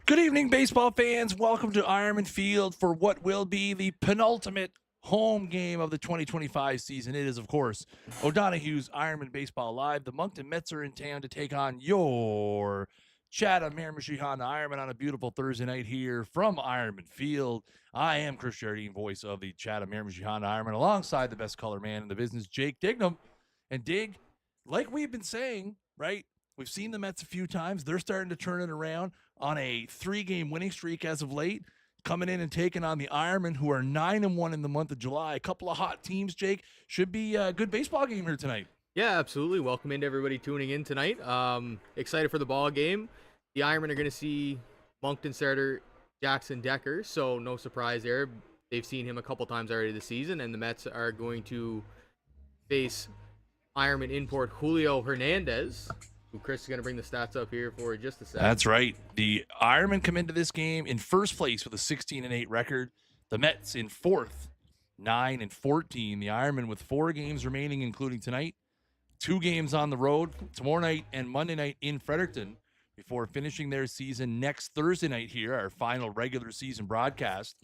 Good evening, baseball fans. Welcome to Ironman Field for what will be the penultimate home game of the 2025 season. It is, of course, O'Donaghues Ironmen Baseball Live. The Moncton Mets are in town to take on your Chatham Miramichi Ironmen on a beautiful Thursday night here from Ironman Field. I am Chris Jardine, voice of the Chatham Miramichi Ironmen, alongside the best color man in the business, Jake Dignam. And Dig, like we've been saying, right? We've seen the Mets a few times. They're starting to turn it around on a 3-game winning streak as of late, coming in and taking on the Ironmen, who are 9-1 in the month of July. A couple of hot teams, Jake. Should be a good baseball game here tonight. Yeah, absolutely. Welcome into everybody tuning in tonight. Excited for the ball game. The Ironmen are going to see Moncton starter Jackson Decker, so no surprise there. They've seen him a couple times already this season, and the Mets are going to face Ironman import Julio Hernandez, who Chris is going to bring the stats up here for just a second. That's right. The Ironmen come into this game in first place with a 16-8 record. The Mets in fourth, 9-14. The Ironmen with 4 games remaining, including tonight, 2 games on the road tomorrow night and Monday night in Fredericton, before finishing their season next Thursday night here, our final regular season broadcast,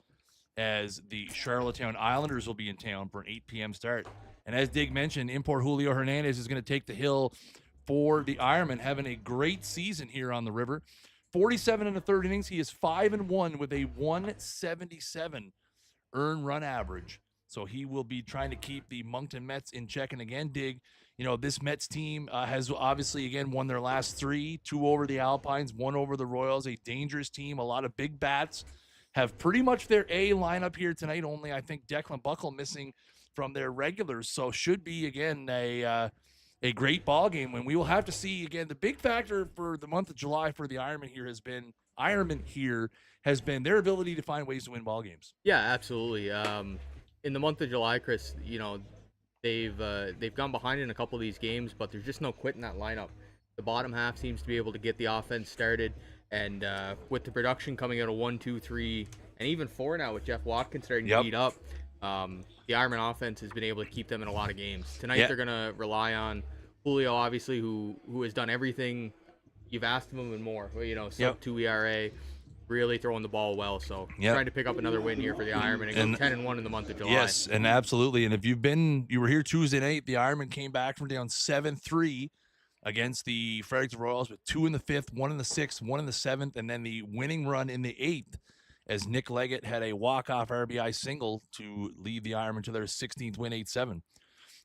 as the Charlottetown Islanders will be in town for an 8 p.m. start. And as Dig mentioned, import Julio Hernandez is going to take the hill for the Ironmen, having a great season here on the river. 47 and a third innings. He is 5-1 with a 177 earned run average. So he will be trying to keep the Moncton Mets in check. And again, Dig, this Mets team has obviously, again, won their last 3, 2 over the Alpines, 1 over the Royals, a dangerous team, a lot of big bats, have pretty much their A lineup here tonight. Only, I think, Declan Buckle missing from their regulars. So should be, again, a great ball game when we will have to see. Again, the big factor for the month of July for the Ironmen here has been their ability to find ways to win ball games. Yeah, absolutely. In the month of July, Chris, they've gone behind in a couple of these games, but there's just no quit in that lineup. The bottom half seems to be able to get the offense started, and with the production coming out of 1, 2, 3, and even 4 now with Jeff Watkins starting to heat up, the Ironman offense has been able to keep them in a lot of games. Tonight they're going to rely on Julio, obviously, who has done everything you've asked of him and more. Sub-2 ERA, really throwing the ball well. So trying to pick up another win here for the Ironman and go 10-1 in the month of July. Yes, and absolutely. And if you were here Tuesday night, the Ironman came back from down 7-3 against the Fredericton Royals with 2 in the 5th, 1 in the 6th, 1 in the 7th, and then the winning run in the 8th, as Nick Leggett had a walk-off RBI single to lead the Ironmen to their 16th win, 8-7.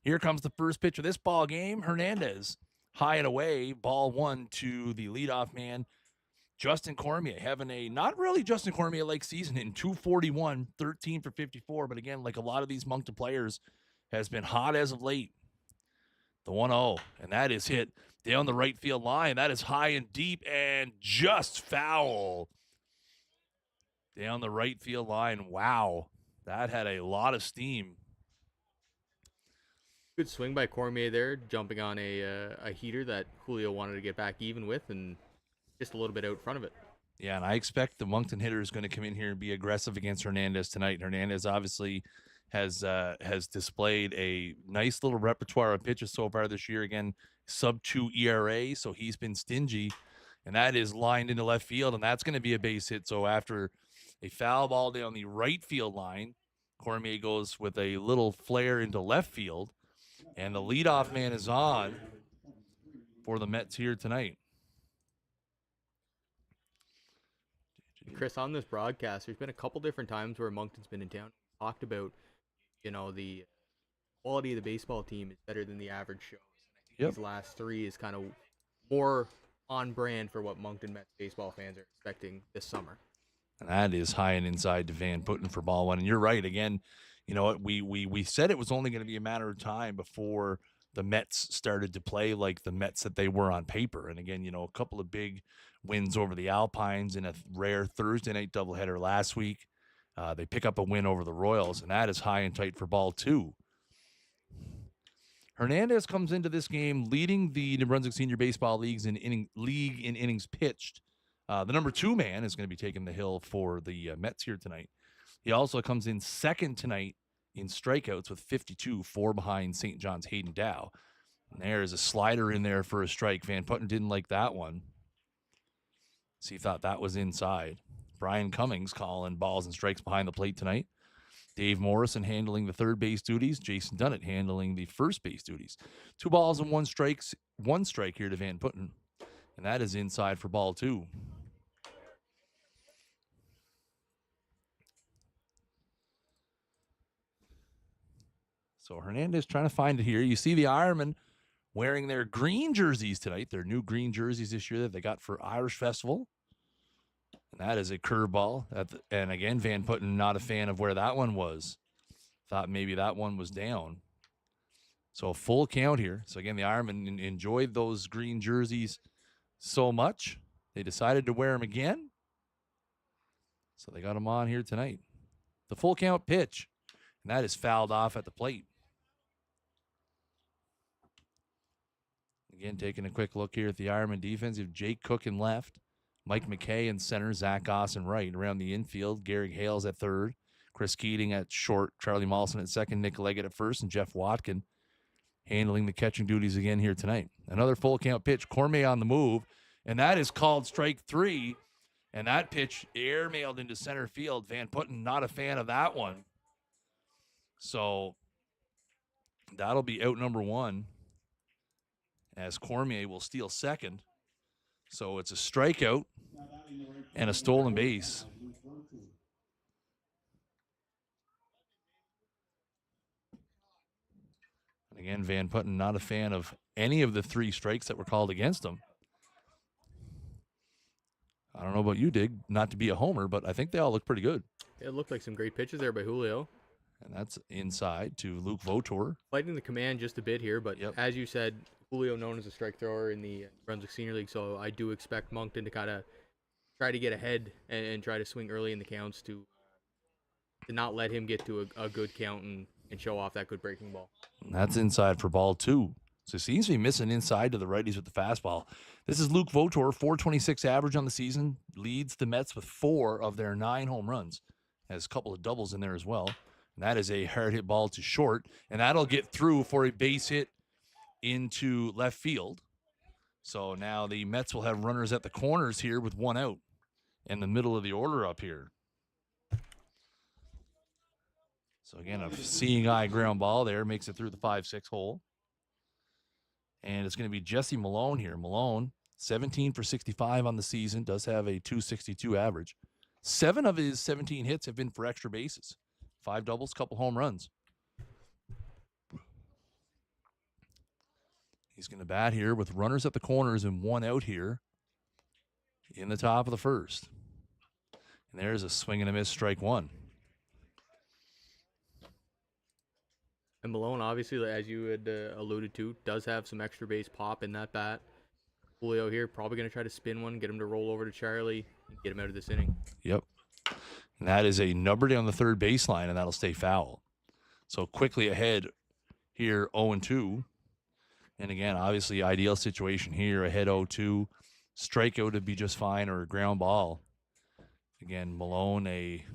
Here comes the first pitch of this ball game. Hernandez, high and away, ball 1 to the leadoff man, Justin Cormier, having a not really Justin Cormier-like season in 241, 13 for 54. But again, like a lot of these Moncton players, has been hot as of late. The 1-0, and that is hit down the right field line. That is high and deep and just foul. Down the right field line. Wow. That had a lot of steam. Good swing by Cormier there, jumping on a heater that Julio wanted to get back even with, and just a little bit out front of it. Yeah, and I expect the Moncton hitter is going to come in here and be aggressive against Hernandez tonight. Hernandez obviously has displayed a nice little repertoire of pitches so far this year. Again, sub-2 ERA, so he's been stingy, and that is lined into left field, and that's going to be a base hit. So after a foul ball down the right field line, Cormier goes with a little flare into left field, and the leadoff man is on for the Mets here tonight. Chris, on this broadcast, there's been a couple different times where Moncton's been in town. Talked about, the quality of the baseball team is better than the average shows. And I think these last 3 is kind of more on brand for what Moncton Mets baseball fans are expecting this summer. And that is high and inside to Van Putten for ball 1. And you're right. Again, we said it was only going to be a matter of time before the Mets started to play like the Mets that they were on paper. And again, a couple of big wins over the Alpines in a rare Thursday night doubleheader last week. They pick up a win over the Royals, and that is high and tight for ball 2. Hernandez comes into this game leading the New Brunswick Senior Baseball League in innings pitched. The number 2 man is going to be taking the hill for the Mets here tonight. He also comes in second tonight in strikeouts with 52, 4 behind St. John's Hayden Dow. And there's a slider in there for a strike. Van Putten didn't like that one. So he thought that was inside. Brian Cummings calling balls and strikes behind the plate tonight. Dave Morrison handling the third base duties. Jason Dunnett handling the first base duties. 2 balls and 1 strike here to Van Putten. And that is inside for ball 2. So Hernandez trying to find it here. You see the Ironmen wearing their green jerseys tonight. Their new green jerseys this year that they got for Irish Festival. And that is a curveball. And again, Van Putten not a fan of where that one was. Thought maybe that one was down. So a full count here. So again, the Ironmen enjoyed those green jerseys so much, they decided to wear them again. So they got them on here tonight. The full count pitch. And that is fouled off at the plate. Again, taking a quick look here at the Ironman defense. You have Jake Cook in left, Mike McKay in center, Zach Goss in right. Around the infield, Gary Hales at third, Chris Keating at short, Charlie Mollison at second, Nick Leggett at first, and Jeff Watkin handling the catching duties again here tonight. Another full count pitch, Cormier on the move, and that is called strike 3. And that pitch airmailed into center field. Van Putten not a fan of that one. So that'll be out number 1 as Cormier will steal second. So it's a strikeout and a stolen base. And again, Van Putten not a fan of any of the 3 strikes that were called against him. I don't know about you, Dig, not to be a homer, but I think they all look pretty good. It looked like some great pitches there by Julio. And that's inside to Luke Votor. Fighting the command just a bit here, but as you said, Julio known as a strike thrower in the Brunswick Senior League, so I do expect Moncton to kind of try to get ahead and try to swing early in the counts to not let him get to a good count and show off that good breaking ball. And that's inside for ball 2. So he seems to be missing inside to the righties with the fastball. This is Luke Votor, 426 average on the season, leads the Mets with 4 of their 9 home runs. Has a couple of doubles in there as well. And that is a hard hit ball to short, and that'll get through for a base hit into left field. So now the Mets will have runners at the corners here with 1 out in the middle of the order up here. So again, a seeing eye ground ball there makes it through the 5-6 hole. And it's going to be Jesse Malone here. Malone, 17 for 65 on the season, does have a 262 average. 7 of his 17 hits have been for extra bases. 5 doubles, couple home runs. He's going to bat here with runners at the corners and 1 out here in the top of the first. And there's a swing and a miss, strike 1. And Malone, obviously, as you had alluded to, does have some extra base pop in that bat. Julio here probably going to try to spin one, get him to roll over to Charlie, and get him out of this inning. Yep. And that is a number down the third baseline, and that'll stay foul. So quickly ahead here, 0-2. And again, obviously, ideal situation here, ahead 0-2. Strikeout would be just fine, or a ground ball. Again, Malone, a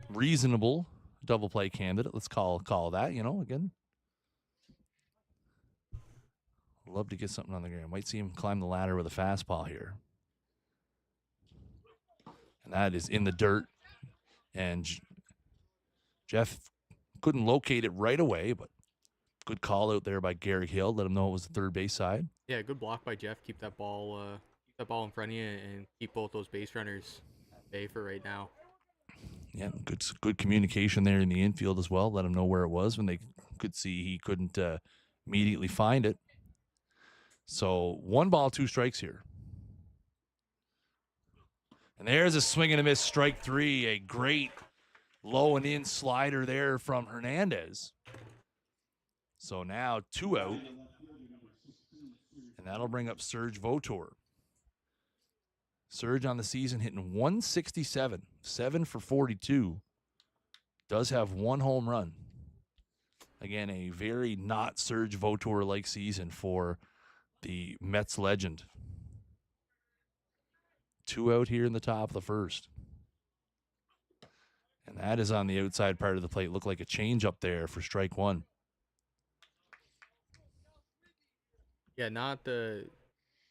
reasonable double play candidate. Let's call that, again. Love to get something on the ground. Might see him climb the ladder with a fastball here. And that is in the dirt. And Jeff couldn't locate it right away, but good call out there by Gary Hill. Let him know it was the third base side. Yeah, good block by Jeff. Keep that ball in front of you and keep both those base runners at bay for right now. Yeah, good communication there in the infield as well. Let him know where it was when they could see he couldn't immediately find it. So 1 ball, 2 strikes here. And there's a swing and a miss, strike 3. A great low and in slider there from Hernandez. So now 2 out. And that'll bring up Serge Votor. Serge on the season hitting 167, 7 for 42. Does have 1 home run. Again, a very not Serge Votor-like season for the Mets legend. 2 out here in the top of the first. And that is on the outside part of the plate. Looked like a change up there for strike 1. Yeah, not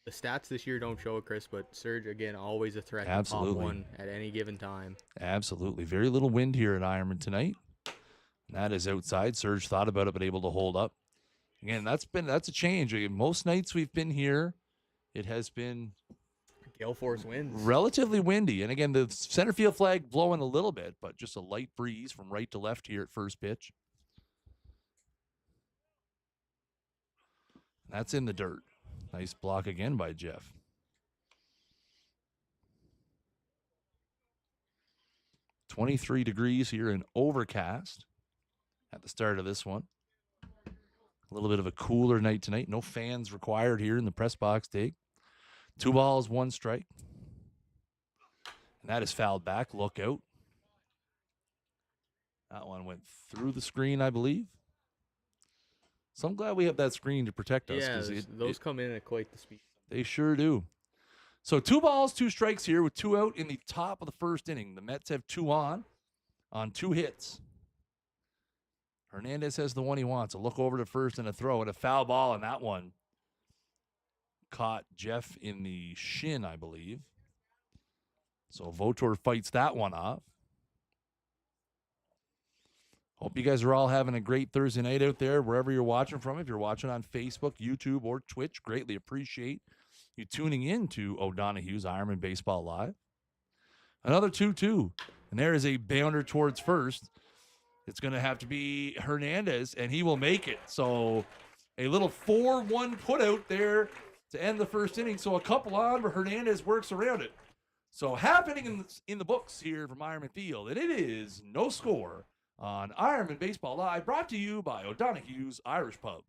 The stats this year don't show it, Chris, but Surge, again, always a threat to top Absolutely. one at any given time. Absolutely. Very little wind here at Ironman tonight. And that is outside. Surge thought about it, but able to hold up. Again, that's a change. Most nights we've been here, it has been Gale force winds. relatively windy. And again, the center field flag blowing a little bit, but just a light breeze from right to left here at first pitch. That's in the dirt. Nice block again by Jeff. 23 degrees here and overcast at the start of this one. A little bit of a cooler night tonight. No fans required here in the press box take. 2 balls, 1 strike. And that is fouled back. Look out. That one went through the screen, I believe. So I'm glad we have that screen to protect us. Yeah, those come in at quite the speed. They sure do. So 2 balls, 2 strikes here with 2 out in the top of the first inning. The Mets have 2 on 2 hits. Hernandez has the one he wants. A look over to first and a throw and a foul ball, and that one caught Jeff in the shin, I believe. So Votor fights that one off. Hope you guys are all having a great Thursday night out there, wherever you're watching from. If you're watching on Facebook, YouTube, or Twitch, greatly appreciate you tuning in to O'Donaghues Ironmen Baseball Live. Another 2-2, and there is a bounder towards first. It's going to have to be Hernandez, and he will make it. So a little 4-1 put out there to end the first inning. So a couple on, but Hernandez works around it. So happening in the books here from Ironman Field, and it is no score on Ironman Baseball Live, brought to you by O'Donaghues Irish Pub.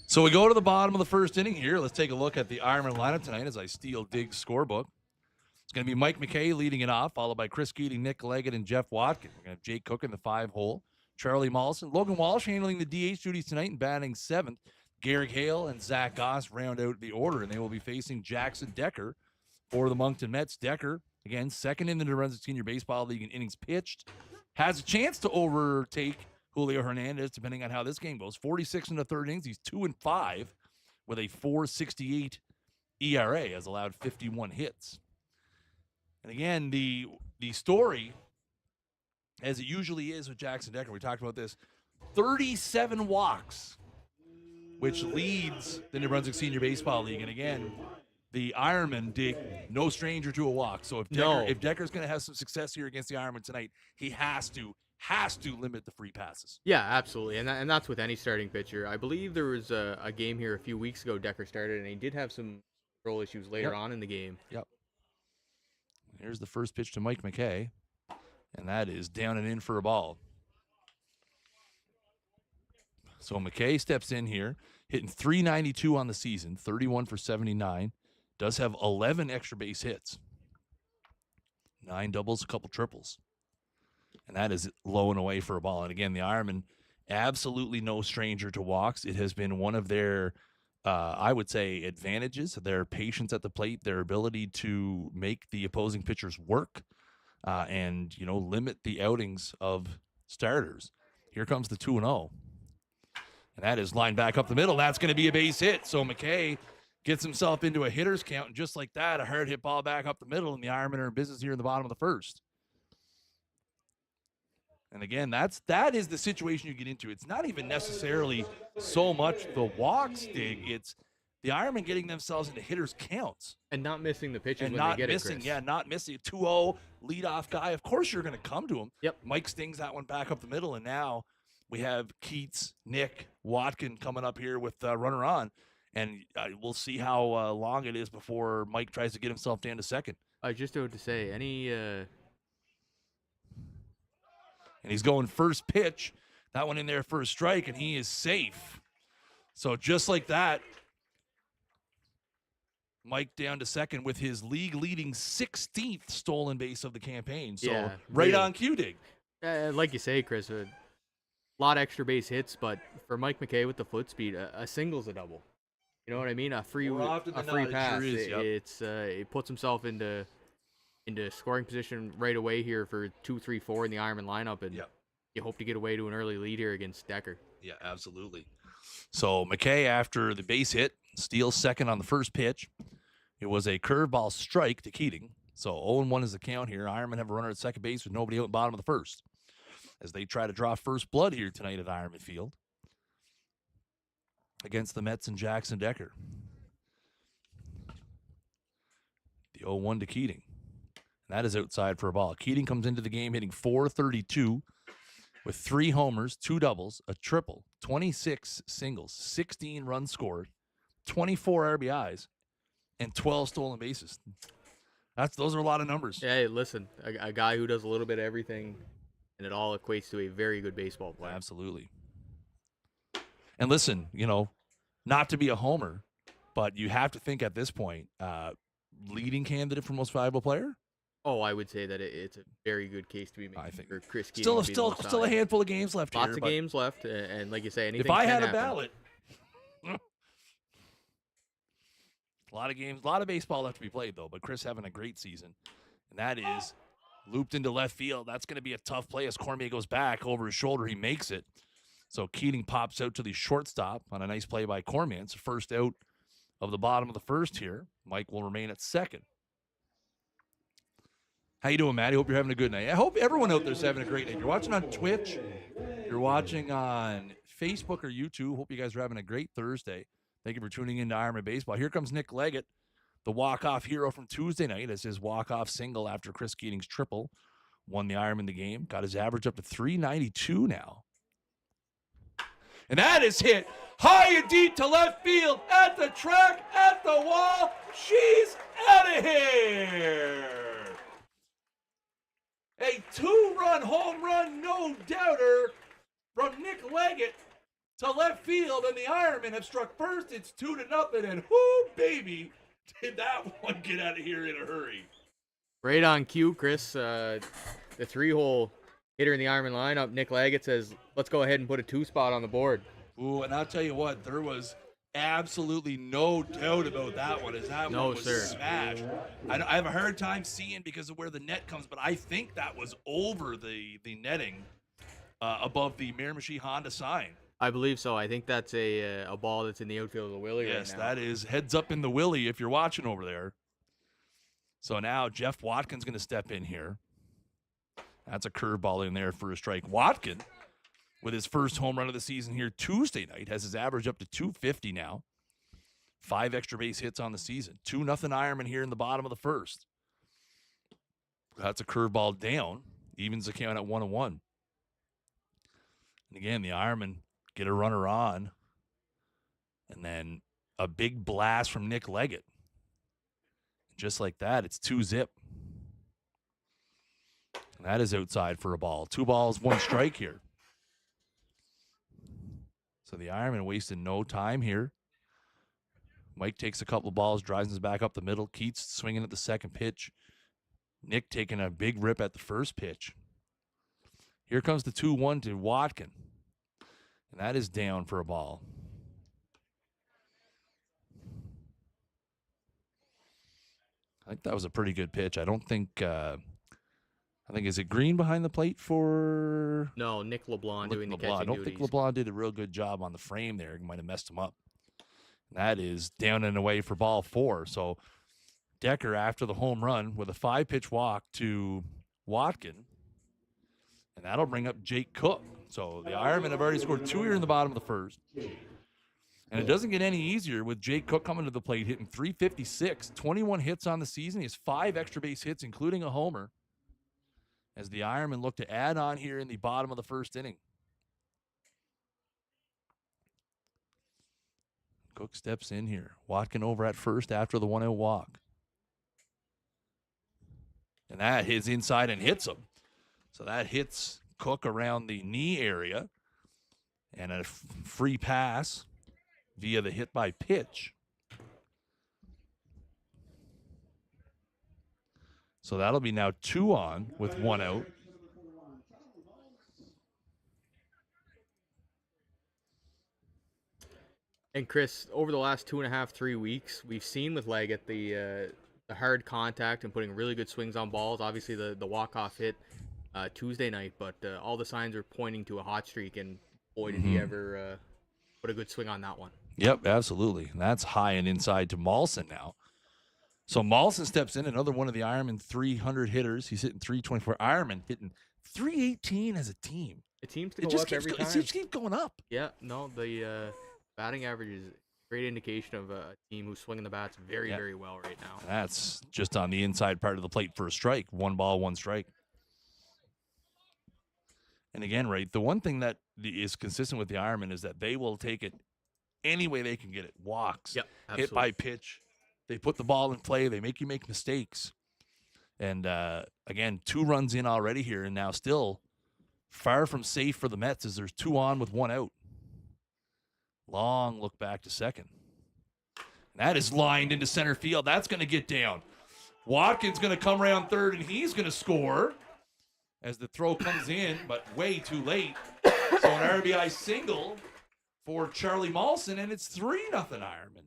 So we go to the bottom of the first inning here. Let's take a look at the Ironman lineup tonight as I steal Dig's scorebook. It's going to be Mike McKay leading it off, followed by Chris Keating, Nick Leggett, and Jeff Watkins. We're going to have Jake Cook in the 5-hole, Charlie Mollison, Logan Walsh handling the DH duties tonight and batting 7th. Garrick Hale and Zach Goss round out the order, and they will be facing Jackson Decker for the Moncton Mets. Decker, again, second in the New Brunswick Senior Baseball League in innings pitched, has a chance to overtake Julio Hernandez, depending on how this game goes. 46 in the third innings. He's 2-5 with a 4.68 ERA, has allowed 51 hits. And again, the story, as it usually is with Jackson Decker, we talked about this, 37 walks, which leads the New Brunswick Senior Baseball League. And again, the Ironman, Dick, no stranger to a walk. So if Decker's going to have some success here against the Ironman tonight, he has to limit the free passes. Yeah, absolutely, and that's with any starting pitcher. I believe there was a game here a few weeks ago Decker started, and he did have some control issues later on in the game. Yep. Here's the first pitch to Mike McKay, and that is down and in for a ball. So McKay steps in here, hitting .392 on the season, 31 for 79, does have 11 extra base hits, 9 doubles, a couple triples. And that is low and away for a ball. And again, the Ironman, absolutely no stranger to walks. It has been one of their, I would say, advantages, their patience at the plate, their ability to make the opposing pitchers work and, limit the outings of starters. Here comes the 2-0. And that is lined back up the middle. That's going to be a base hit. So McKay gets himself into a hitter's count. And just like that, a hard hit ball back up the middle. And the Ironmen are in business here in the bottom of the first. And again, that is the situation you get into. It's not even necessarily so much the walk stig. It's the Ironmen getting themselves into hitters' counts. And not missing the pitches And when not they get missing, it, Chris. yeah, not missing. 2-0 leadoff guy. Of course you're going to come to him. Yep. Mike stings that one back up the middle. And now we have Keats, Nick, Watkin coming up here with runner on. And we'll see how long it is before Mike tries to get himself down to second. I just owed to say, And he's going first pitch. That one in there for a strike, and he is safe. So just like that, Mike down to second with his league-leading 16th stolen base of the campaign. So Yeah, right really. on cue, Dig. like you say, Chris, a lot of extra base hits, but for Mike McKay with the foot speed, a single's a double. You know what I mean? A free More often than free not, it pass. sure is, yep. It puts himself into scoring position right away here for 2, 3, 4 in the Ironman lineup, and Yep. you hope to get away to an early lead here against Decker. Yeah, absolutely. So McKay, after the base hit, steals second on the first pitch. It was a curveball strike to Keating. So 0-1 is the count here. Ironmen have a runner at second base with nobody out at the bottom of the first as they try to draw first blood here tonight at Ironman Field against the Mets and Jackson Decker. The 0-1 to Keating. And that is outside for a ball. Keating comes into the game hitting .432 with 3 homers, 2 doubles, a triple, 26 singles, 16 runs scored, 24 RBIs, and 12 stolen bases. Those are a lot of numbers. Yeah, hey, listen, a guy who does a little bit of everything, and it all equates to a very good baseball player. Absolutely. And listen, not to be a homer, but you have to think at this point, leading candidate for most valuable player? Oh, I would say that it's a very good case to be made. I think for Chris Keating. Still a handful of games left Lots here. of games left, and like you say, anything If I can had a happen. ballot, a lot of games, a lot of baseball left to be played, though. But Chris having a great season, and that is looped into left field. That's going to be a tough play as Cormier goes back over his shoulder. He makes it. So Keating pops out to the shortstop on a nice play by Cormier. It's the first out of the bottom of the first here. Mike will remain at second. How you doing, Matty? Hope you're having a good night. I hope everyone out there's having a great night. You're watching on Twitch. You're watching on Facebook or YouTube. Hope you guys are having a great Thursday. Thank you for tuning in to Ironman Baseball. Here comes Nick Leggett, the walk-off hero from Tuesday night, as his walk-off single after Chris Keating's triple won the Ironman the game. Got his average up to .392 now. And that is hit high and deep to left field, at the track, at the wall. She's out of here. A 2-run home run, no doubter, from Nick Leggett to left field, and the Ironmen have struck first. It's 2-0, and whoo, baby, did that one get out of here in a hurry. Right on cue, Chris. The 3-hole hitter in the Ironman lineup, Nick Leggett, says, let's go ahead and put a 2-spot on the board. Ooh, and I'll tell you what, there was absolutely no doubt about that one, as that one was smashed. I have a hard time seeing because of where the net comes, but I think that was over the netting above the Miramichi Honda sign. I believe so. I think that's a ball that's in the outfield of the Willie right now. Yes, that is heads up in the Willie if you're watching over there. So now Jeff Watkin's going to step in here. That's a curveball in there for a strike. Watkin, with his first home run of the season here Tuesday night, has his average up to .250 now. 5 extra base hits on the season. 2-0 Ironman here in the bottom of the first. That's a curveball down. Evens the count at 1-1. And again, the Ironmen get a runner on. And then a big blast from Nick Leggett. Just like that, it's 2-0. And that is outside for a ball. 2 balls, 1 strike here. So the Ironman wasted no time here. Mike takes a couple of balls, drives us back up the middle. Keats swinging at the second pitch. Nick taking a big rip at the first pitch. Here comes the 2-1 to Watkin. And that is down for a ball. I think that was a pretty good pitch. I don't think I think, is it Green behind the plate for No, Nick LeBlanc doing the LeBlanc? I catching don't think duties. LeBlanc did a real good job on the frame there. He might have messed him up. That is down and away for ball 4. So Decker, after the home run, with a 5-pitch walk to Watkin, and that'll bring up Jake Cook. So the Ironmen have already scored 2 here in the bottom of the first. And it doesn't get any easier with Jake Cook coming to the plate, hitting .356, 21 hits on the season. He has 5 extra base hits, including a homer, as the Ironmen look to add on here in the bottom of the first inning. Cook steps in here. Watkin over at first after the 1-0 walk. And that hits inside and hits him. So that hits Cook around the knee area. And a free pass via the hit by pitch. So that'll be now 2 on with 1 out. And Chris, over the last 2.5, 3 weeks, we've seen with Leggett the hard contact and putting really good swings on balls. Obviously, the walk-off hit Tuesday night, but all the signs are pointing to a hot streak, and boy, did he ever put a good swing on that one. Yep, absolutely. And that's high and inside to Mawson now. So Mawson steps in, another one of the Ironman 300 hitters. He's hitting .324. Ironman hitting .318 as a team. It seems to go up every time. It just keeps going up. Yeah, no, the batting average is a great indication of a team who's swinging the bats very, very well right now. And that's just on the inside part of the plate for a strike. 1 ball, 1 strike. And again, right, the one thing that is consistent with the Ironman is that they will take it any way they can get it. Walks, hit by pitch. They put the ball in play. They make you make mistakes. And again, 2 runs in already here, and now still far from safe for the Mets as there's 2 on with 1 out. Long look back to second. That is lined into center field. That's going to get down. Watkins going to come around third, and he's going to score as the throw comes in, but way too late. So an RBI single for Charlie Mawson, and it's 3-0 Ironman.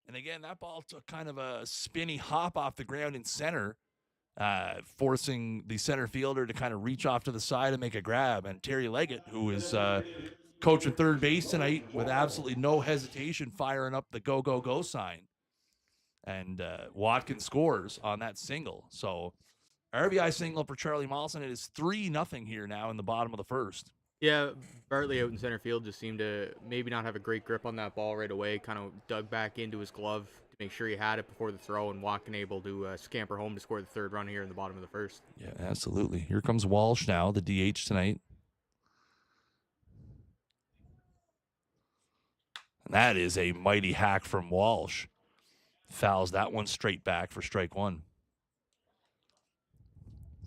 And again, that ball took kind of a spinny hop off the ground in center, forcing the center fielder to kind of reach off to the side and make a grab. And Terry Leggett, who is coaching third base tonight with absolutely no hesitation, firing up the go, go, go sign. And Watkins scores on that single. So RBI single for Charlie Mawson. It is 3-0 here now in the bottom of the first. Yeah, Bartley out in center field just seemed to maybe not have a great grip on that ball right away. Kind of dug back into his glove to make sure he had it before the throw, and Watkin able to scamper home to score the 3rd run here in the bottom of the first. Yeah, absolutely. Here comes Walsh now, the DH tonight. And that is a mighty hack from Walsh. Fouls that one straight back for strike 1.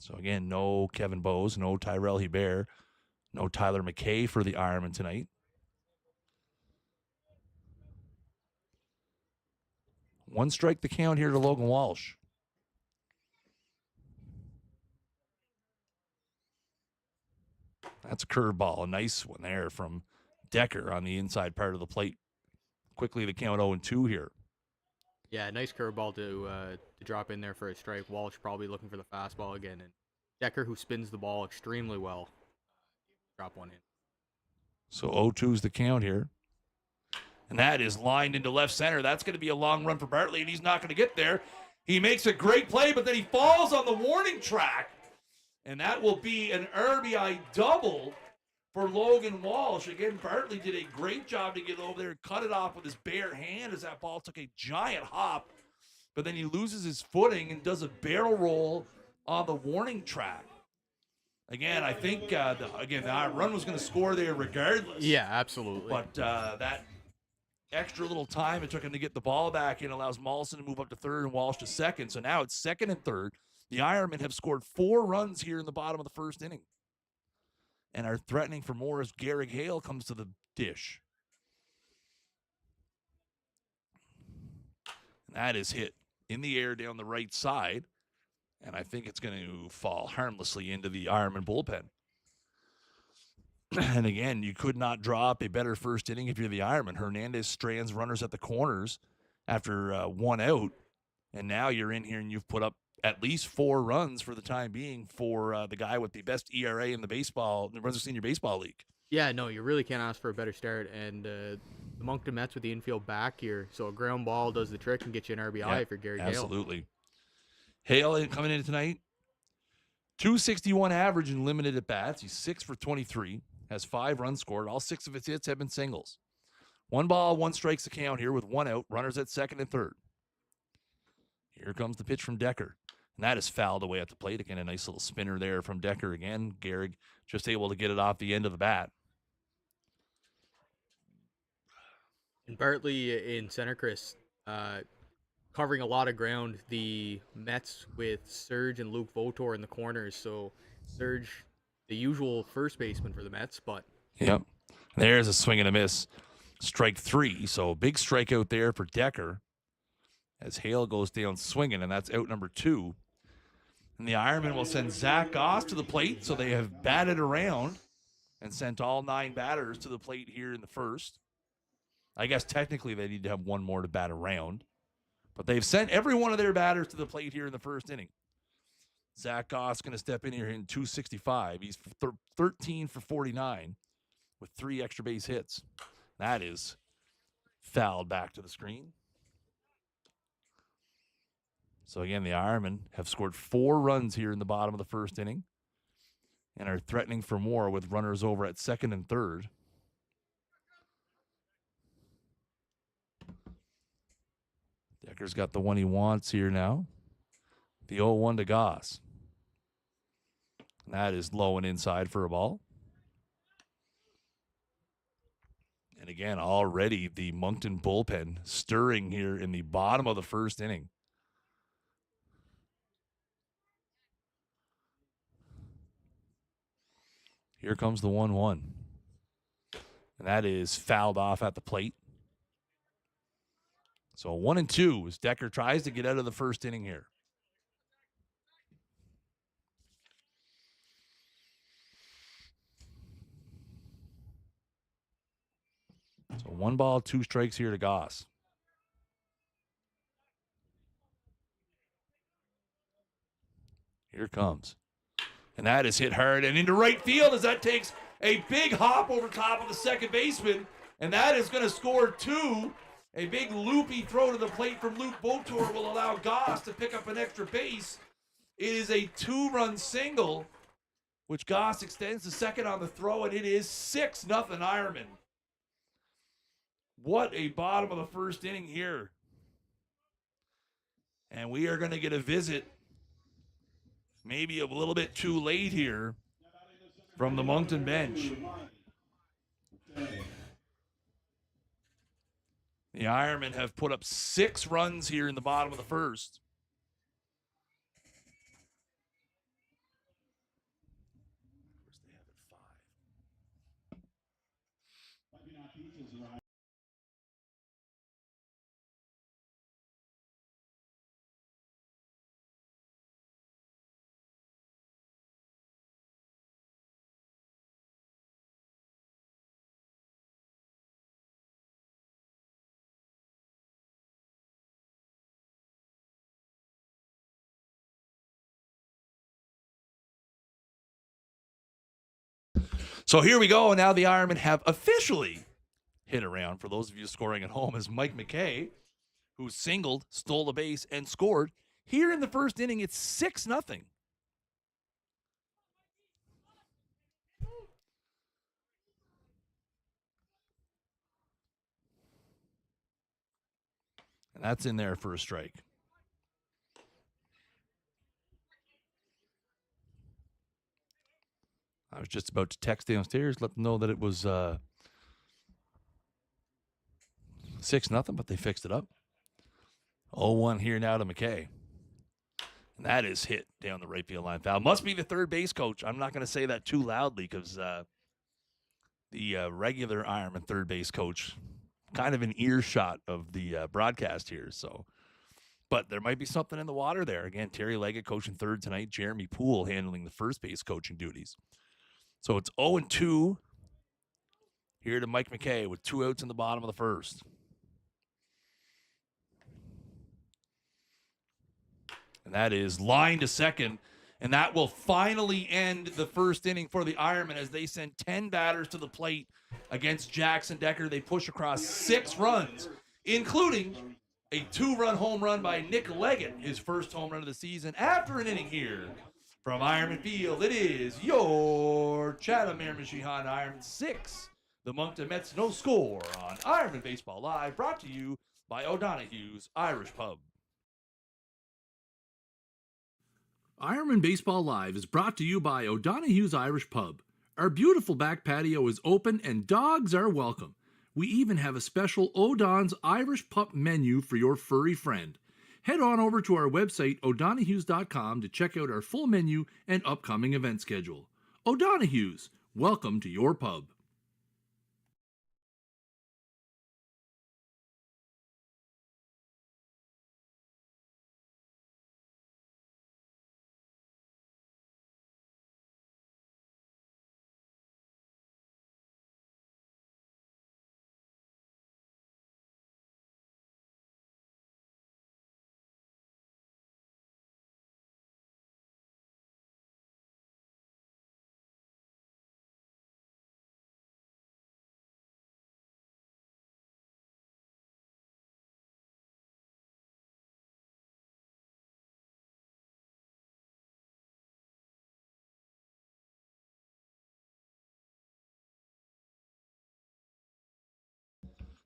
So again, no Kevin Bowes, no Tyrell Hebert. No Tyler McKay for the Ironman tonight. 1 strike the count here to Logan Walsh. That's a curveball. A nice one there from Decker on the inside part of the plate. Quickly the count 0-2 here. Yeah, nice curveball to drop in there for a strike. Walsh probably looking for the fastball again. And Decker, who spins the ball extremely well, drop one in. So 0-2 is the count here. And that is lined into left center. That's going to be a long run for Bartley, and he's not going to get there. He makes a great play, but then he falls on the warning track. And that will be an RBI double for Logan Walsh. Again, Bartley did a great job to get over there and cut it off with his bare hand as that ball took a giant hop. But then he loses his footing and does a barrel roll on the warning track. Again, I think, the run was going to score there regardless. Yeah, absolutely. But that extra little time it took him to get the ball back in allows Mawson to move up to third and Walsh to second. So now it's second and third. The Ironmen have scored 4 runs here in the bottom of the first inning and are threatening for more as Garrick Hale comes to the dish. And that is hit in the air down the right side. And I think it's going to fall harmlessly into the Ironman bullpen. And again, you could not draw up a better first inning if you're the Ironman. Hernandez strands runners at the corners after 1 out. And now you're in here and you've put up at least 4 runs for the time being for the guy with the best ERA in the Brunswick Senior Baseball League. Yeah, no, you really can't ask for a better start. And the Moncton Mets with the infield back here, so a ground ball does the trick and get you an RBI for Gary Hale. Absolutely. Hale coming in tonight, 261 average in limited at bats. He's 6 for 23, has 5 runs scored. All 6 of his hits have been singles. 1 ball, 1 strikes the count here with 1 out. Runners at second and third. Here comes the pitch from Decker. And that is fouled away at the plate. Again, a nice little spinner there from Decker again. Gehrig just able to get it off the end of the bat. And Bartley in center, Chris, covering a lot of ground. The Mets with Serge and Luke Votor in the corners. So Serge, the usual first baseman for the Mets, but... Yep. There's a swing and a miss. Strike 3. So big strikeout there for Decker as Hale goes down swinging, and that's out number 2. And the Ironmen will send Zach Goss to the plate, so they have batted around and sent all 9 batters to the plate here in the first. I guess technically they need to have 1 more to bat around, but they've sent every one of their batters to the plate here in the first inning. Zach Goss going to step in here in 265. He's 13 for 49 with 3 extra base hits. That is fouled back to the screen. So again, the Ironmen have scored 4 runs here in the bottom of the first inning and are threatening for more with runners over at second and third. Decker's got the one he wants here now. The 0-1 to Goss. And that is low and inside for a ball. And again, already the Moncton bullpen stirring here in the bottom of the first inning. Here comes the 1-1. And that is fouled off at the plate. So 1-2 as Decker tries to get out of the first inning here. So 1 ball, 2 strikes here to Goss. Here it comes. And that is hit hard and into right field as that takes a big hop over top of the second baseman. And that is going to score 2. A big loopy throw to the plate from Luke Votor will allow Goss to pick up an extra base. It is a 2-run single, which Goss extends to second on the throw, and it is 6-0 Ironmen. What a bottom of the first inning here. And we are going to get a visit, maybe a little bit too late here, from the Moncton bench. The Ironmen have put up 6 runs here in the bottom of the first. So here we go. Now the Ironmen have officially hit around, for those of you scoring at home, as Mike McKay, who singled, stole a base, and scored. Here in the first inning, it's 6-0. And that's in there for a strike. I was just about to text downstairs, let them know that it was 6-0, but they fixed it up. 0-1 here now to McKay. And that is hit down the right field line. Foul. Must be the third base coach. I'm not going to say that too loudly because the regular Ironman third base coach kind of an earshot of the broadcast here. So, but there might be something in the water there. Again, Terry Leggett coaching third tonight. Jeremy Poole handling the first base coaching duties. So it's 0-2 here to Mike McKay with 2 outs in the bottom of the first. And that is line to second. And that will finally end the first inning for the Ironmen as they send 10 batters to the plate against Jackson Decker. They push across 6 runs, including a 2-run home run by Nick Leggett, his first home run of the season. After an inning here from Ironman Field, it is your Chatham Miramichi Honda Ironman 6. The Moncton Mets no score on Ironman Baseball Live, brought to you by O'Donaghues Irish Pub. Ironman Baseball Live is brought to you by O'Donaghues Irish Pub. Our beautiful back patio is open and dogs are welcome. We even have a special O'Don's Irish Pup menu for your furry friend. Head on over to our website, O'Donaghues.com, to check out our full menu and upcoming event schedule. O'Donaghues, welcome to your pub.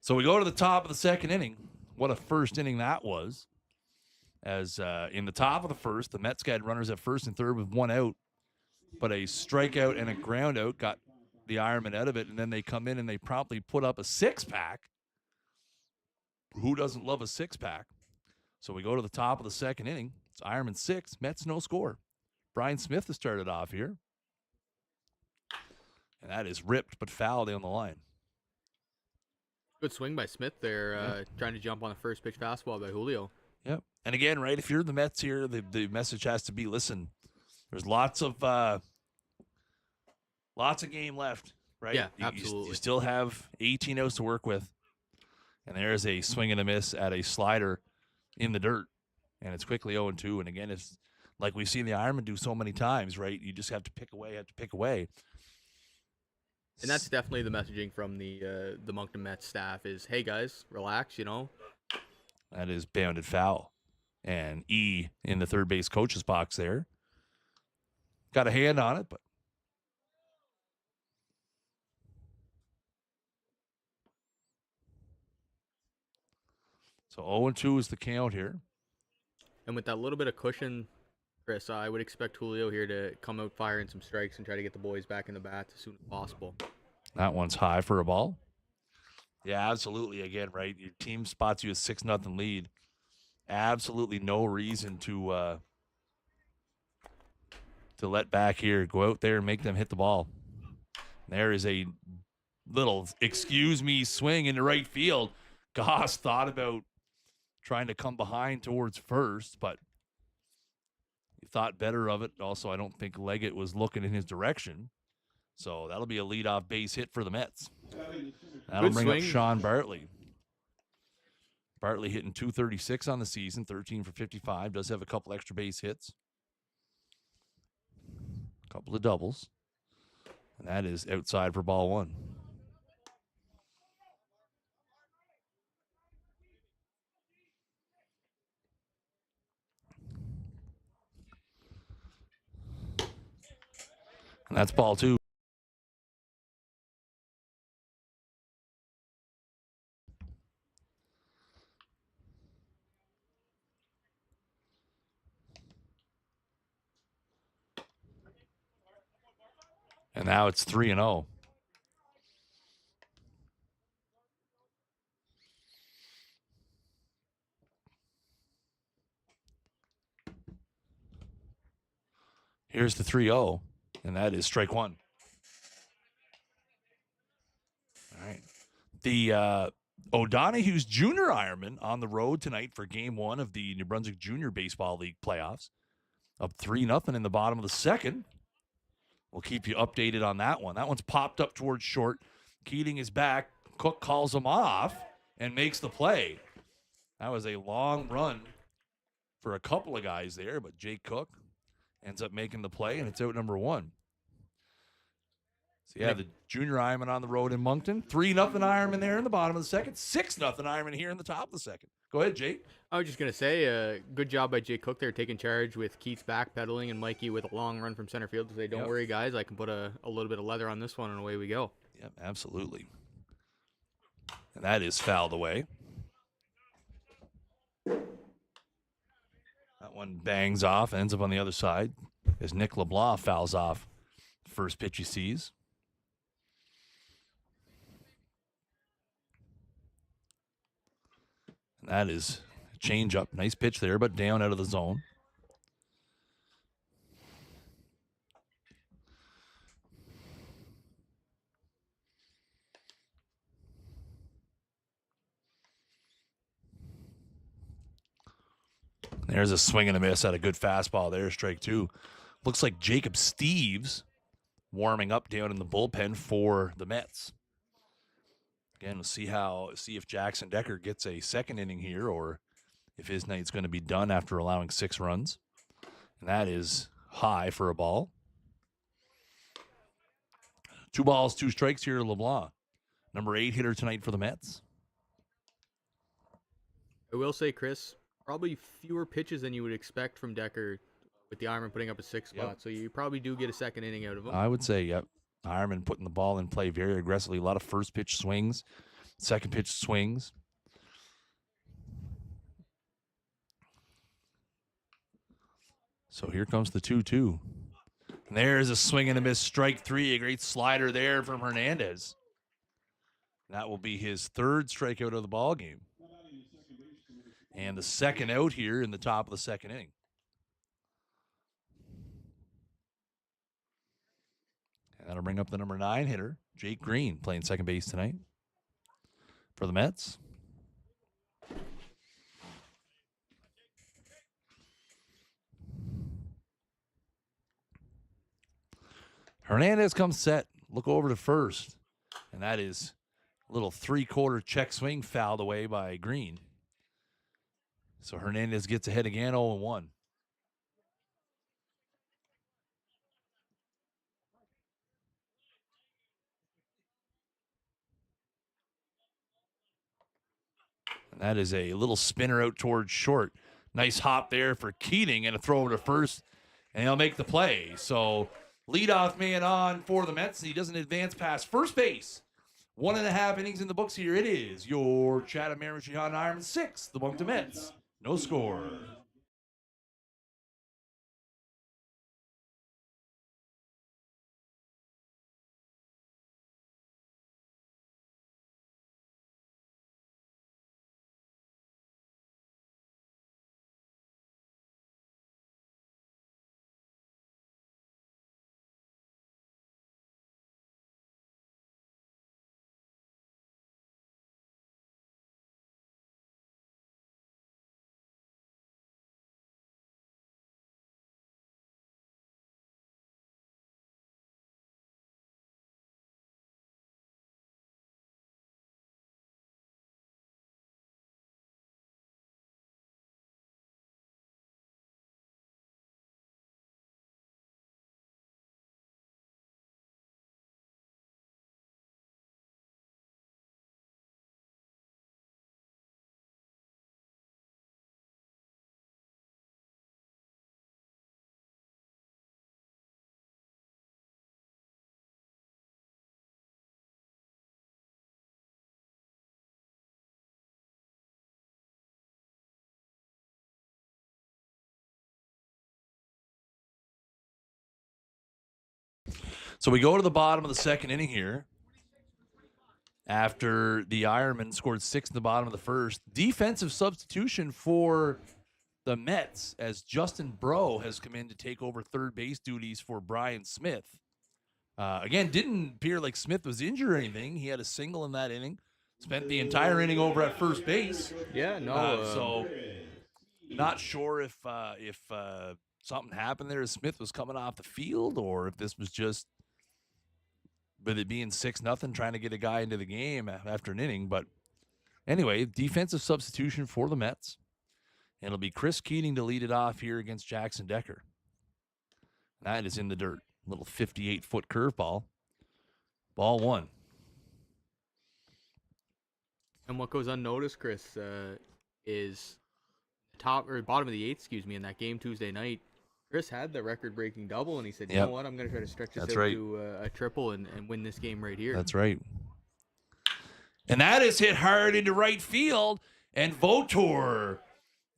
So we go to the top of the second inning. What a first inning that was. As in the top of the first, the Mets got runners at first and third with 1 out, but a strikeout and a ground out got the Ironmen out of it, and then they come in and they promptly put up a 6-pack. Who doesn't love a 6-pack? So we go to the top of the second inning. It's Ironmen 6, Mets no score. Brian Smith has started off here. And that is ripped but foul down the line. Good swing by Smith there, trying to jump on the first pitch fastball by Julio. Yep. And again, right, if you're the Mets here, the message has to be, listen, there's lots of game left, right? Yeah, absolutely. You still have 18 outs to work with. And there's a swing and a miss at a slider in the dirt. And it's quickly 0-2. And again, it's like we've seen the Ironmen do so many times, right? You just have to pick away. And that's definitely the messaging from the Moncton Mets staff is, hey, guys, relax, That is bounded foul. And E in the third base coach's box there. Got a hand on it, but. So 0-2 is the count here. And with that little bit of cushion, Chris, I would expect Julio here to come out firing some strikes and try to get the boys back in the bats as soon as possible. That one's high for a ball. Yeah, absolutely. Again, right? Your team spots you a 6-0 lead. Absolutely no reason to let back here. Go out there and make them hit the ball. There is a little excuse me swing into right field. Goss thought about trying to come behind towards first, but he thought better of it. Also, I don't think Leggett was looking in his direction. So that'll be a leadoff base hit for the Mets. That'll bring up Sean Bartley. Bartley hitting .236 on the season, 13 for 55. Does have a couple extra base hits. A couple of doubles. And that is outside for ball 1. And that's ball 2. And now it's 3-0. All Here's the 3-0, and that is strike 1. All right. The O'Donaghues Junior Ironmen on the road tonight for Game 1 of the New Brunswick Junior Baseball League playoffs. Up 3-0 in the bottom of the second. We'll keep you updated on that one. That one's popped up towards short. Keating is back. Cook calls him off and makes the play. That was a long run for a couple of guys there, but Jake Cook ends up making the play, and it's out number 1. So, yeah, the junior Ironman on the road in Moncton. 3-0 Ironman there in the bottom of the second. 6-0 Ironman here in the top of the second. Go ahead, Jake. I was just going to say, good job by Jake Cook there, taking charge with Keith backpedaling and Mikey with a long run from center field to say, don't worry, guys, I can put a little bit of leather on this one, and away we go. Yep, absolutely. And that is fouled away. That one bangs off, ends up on the other side as Nick LeBlanc fouls off the first pitch he sees. And that is a change up. Nice pitch there, but down out of the zone. There's a swing and a miss at a good fastball there, strike 2. Looks like Jacob Steves warming up down in the bullpen for the Mets. Again, we'll see if Jackson Decker gets a second inning here or if his night's going to be done after allowing 6 runs. And that is high for a ball. 2 balls, 2 strikes here to LeBlanc. Number 8 hitter tonight for the Mets. I will say, Chris, probably fewer pitches than you would expect from Decker with the Ironman putting up a 6 spot. So you probably do get a second inning out of him. I would say, yep. Ironman putting the ball in play very aggressively. A lot of first pitch swings, second pitch swings. So here comes the 2-2. And there's a swing and a miss, strike 3. A great slider there from Hernandez. That will be his 3rd strikeout of the ball game. And the second out here in the top of the second inning. And that'll bring up the number 9 hitter, Jake Green, playing second base tonight for the Mets. Hernandez comes set. Look over to first. And that is a little 3/4 check swing fouled away by Green. So Hernandez gets ahead again, 0-1. And that is a little spinner out towards short. Nice hop there for Keating and a throw over to first. And he'll make the play. So leadoff man on for the Mets. He doesn't advance past first base. 1.5 innings in the books here. It is your Chatham Miramichi Ironmen 6, the Moncton Mets. No score. So we go to the bottom of the second inning here. After the Ironmen scored 6 in the bottom of the first. Defensive substitution for the Mets as Justin Breaux has come in to take over third base duties for Brian Smith. Again, didn't appear like Smith was injured or anything. He had a single in that inning. Spent the entire inning over at first base. Yeah, no. So not sure if something happened there as Smith was coming off the field or if this was just with it being 6-0, trying to get a guy into the game after an inning. But anyway, defensive substitution for the Mets. And it'll be Chris Keating to lead it off here against Jackson Decker. That is in the dirt. Little 58-foot curveball. Ball one. And what goes unnoticed, Chris, is top or bottom of the eighth, in that game Tuesday night. Chris had the record-breaking double, and he said, "You know what? I'm going to try to stretch this out to a triple and win this game right here." That's right. And that is hit hard into right field, and Votor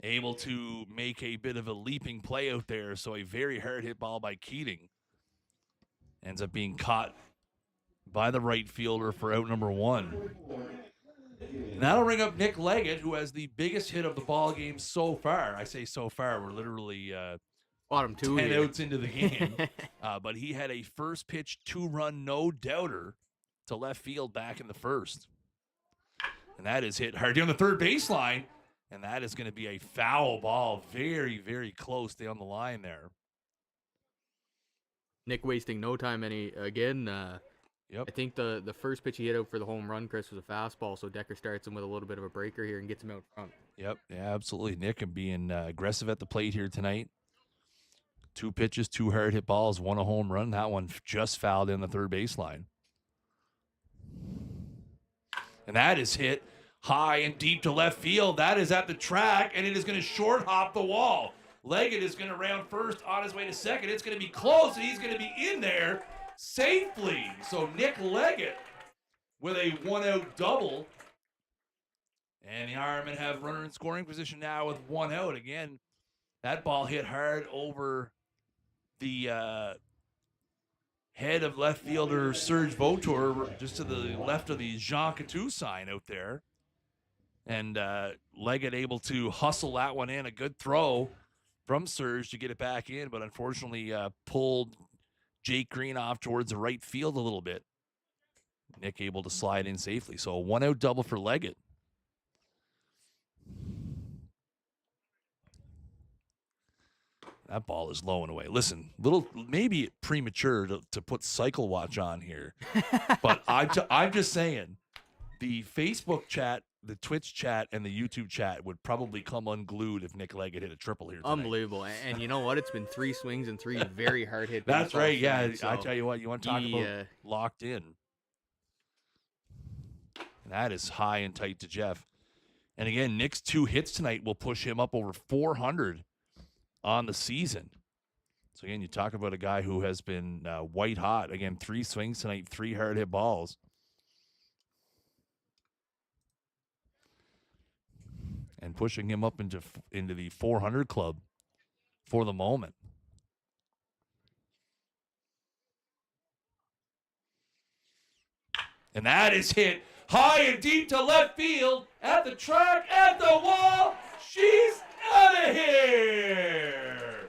able to make a bit of a leaping play out there. So a very hard hit ball by Keating ends up being caught by the right fielder for out number one. And that'll ring up Nick Leggett, who has the biggest hit of the ball game so far. I say so far, we're literally bottom 2 10 here. outs into the game. But he had a first pitch 2-run no-doubter to left field back in the first. And that is hit hard on the third baseline. And that is going to be a foul ball. Very, very close down the line there. Nick wasting no time again. Yep. I think the first pitch he hit out for the home run, Chris, was a fastball. So Decker starts him with a little bit of a breaker here and gets him out front. Yep. Yeah, absolutely. Nick being aggressive at the plate here tonight. 2 pitches, 2 hard hit balls, 1 a home run. That one just fouled in the third baseline. And that is hit high and deep to left field. That is at the track, and it is going to short hop the wall. Leggett is going to round first on his way to second. It's going to be close, and he's going to be in there safely. So Nick Leggett with a 1-out double. And the Ironmen have runner in scoring position now with 1 out. Again, that ball hit hard over the head of left fielder Serge Votor, just to the left of the Jean Coutu sign out there. And Leggett able to hustle that one in. A good throw from Serge to get it back in, but unfortunately pulled Jake Green off towards the right field a little bit. Nick able to slide in safely. So a 1-out double for Leggett. That ball is low and away. Listen, maybe premature to put Cycle Watch on here, but I'm just saying, the Facebook chat, the Twitch chat, and the YouTube chat would probably come unglued if Nick Leggett hit a triple here tonight. Unbelievable. And you know what? It's been 3 swings and 3 very hard hit. That's right. Yeah, so I tell you what, you want to talk about locked in. And that is high and tight to Jeff. And again, Nick's 2 hits tonight will push him up over 400 on the season. So again, you talk about a guy who has been white hot. Again, 3 swings tonight, 3 hard hit balls. And pushing him up into the 400 club for the moment. And that is hit high and deep to left field, at the track, at the wall. She's out of here.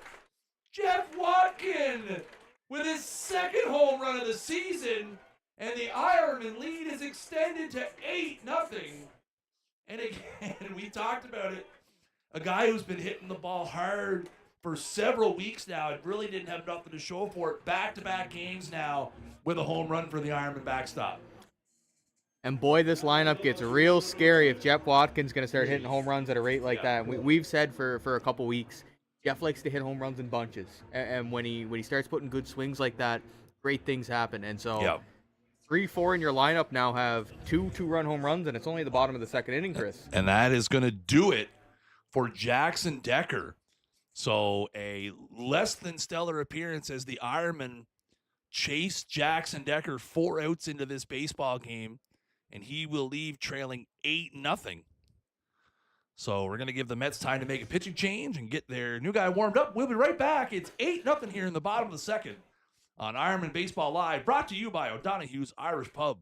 Jeff Watkin with his 2nd home run of the season, and the Ironman lead is extended to 8-0. And again, we talked about it, a guy who's been hitting the ball hard for several weeks now and really didn't have nothing to show for it. Back-to-back games now with a home run for the Ironman backstop. And boy, this lineup gets real scary if Jeff Watkins going to start hitting home runs at a rate like that. We've said for a couple weeks, Jeff likes to hit home runs in bunches. And when he starts putting good swings like that, great things happen. And so 3-4 in your lineup now have 2 2-run home runs, and it's only the bottom of the 2nd inning, Chris. And that is going to do it for Jackson Decker. So a less than stellar appearance as the Ironmen chase Jackson Decker 4 outs into this baseball game, and he will leave trailing 8-0. So we're going to give the Mets time to make a pitching change and get their new guy warmed up. We'll be right back. It's 8-0 here in the bottom of the 2nd on Ironman Baseball Live, brought to you by O'Donaghues Irish Pub.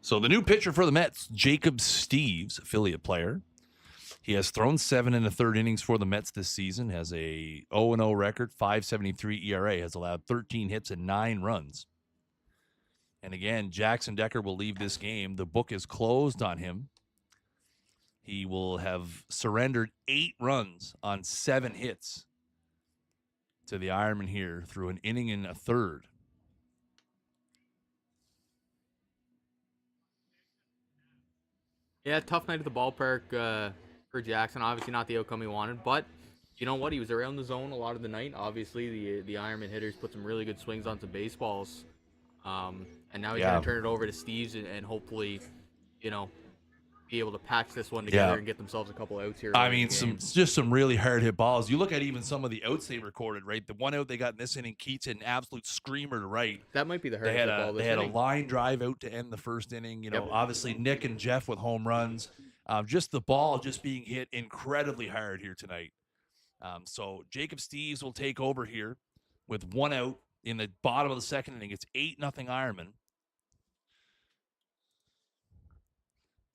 So the new pitcher for the Mets, Jacob Steves, affiliate player. He has thrown 7 in the third innings for the Mets this season, has a 0-0 record, 5.73 ERA, has allowed 13 hits and 9 runs. And again, Jackson Decker will leave this game. The book is closed on him. He will have surrendered 8 runs on 7 hits to the Ironman here through an inning and a third. Yeah, tough night at the ballpark for Jackson. Obviously not the outcome he wanted, but you know what? He was around the zone a lot of the night. Obviously, the Ironman hitters put some really good swings on some baseballs. And now he's going to turn it over to Steves and hopefully, you know, be able to patch this one together and get themselves a couple outs here. I mean, some really hard hit balls. You look at even some of the outs they recorded, right? The one out they got in this inning, Keats hit an absolute screamer to right. That might be the hardest hit ball this inning. They had a line drive out to end the first inning. You know, obviously Nick and Jeff with home runs. Just the ball just being hit incredibly hard here tonight. So Jacob Steves will take over here with 1 out in the bottom of the second inning. It's 8-0 Ironman.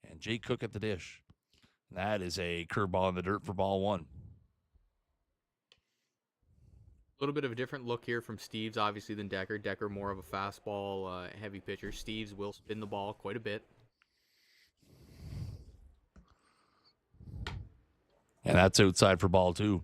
And Jake Cook at the dish. That is a curveball in the dirt for ball 1. A little bit of a different look here from Steves, obviously, than Decker. Decker more of a fastball, heavy pitcher. Steves will spin the ball quite a bit. And that's outside for ball 2.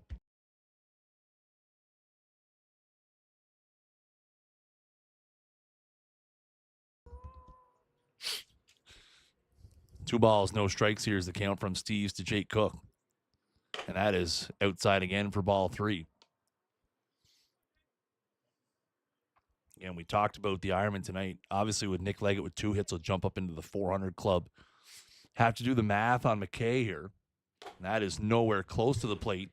Two balls, no strikes here is the count from Steves to Jake Cook. And that is outside again for ball 3. Again, we talked about the Ironman tonight. Obviously, with Nick Leggett with 2 hits, he'll jump up into the 400 club. Have to do the math on McKay here. And that is nowhere close to the plate.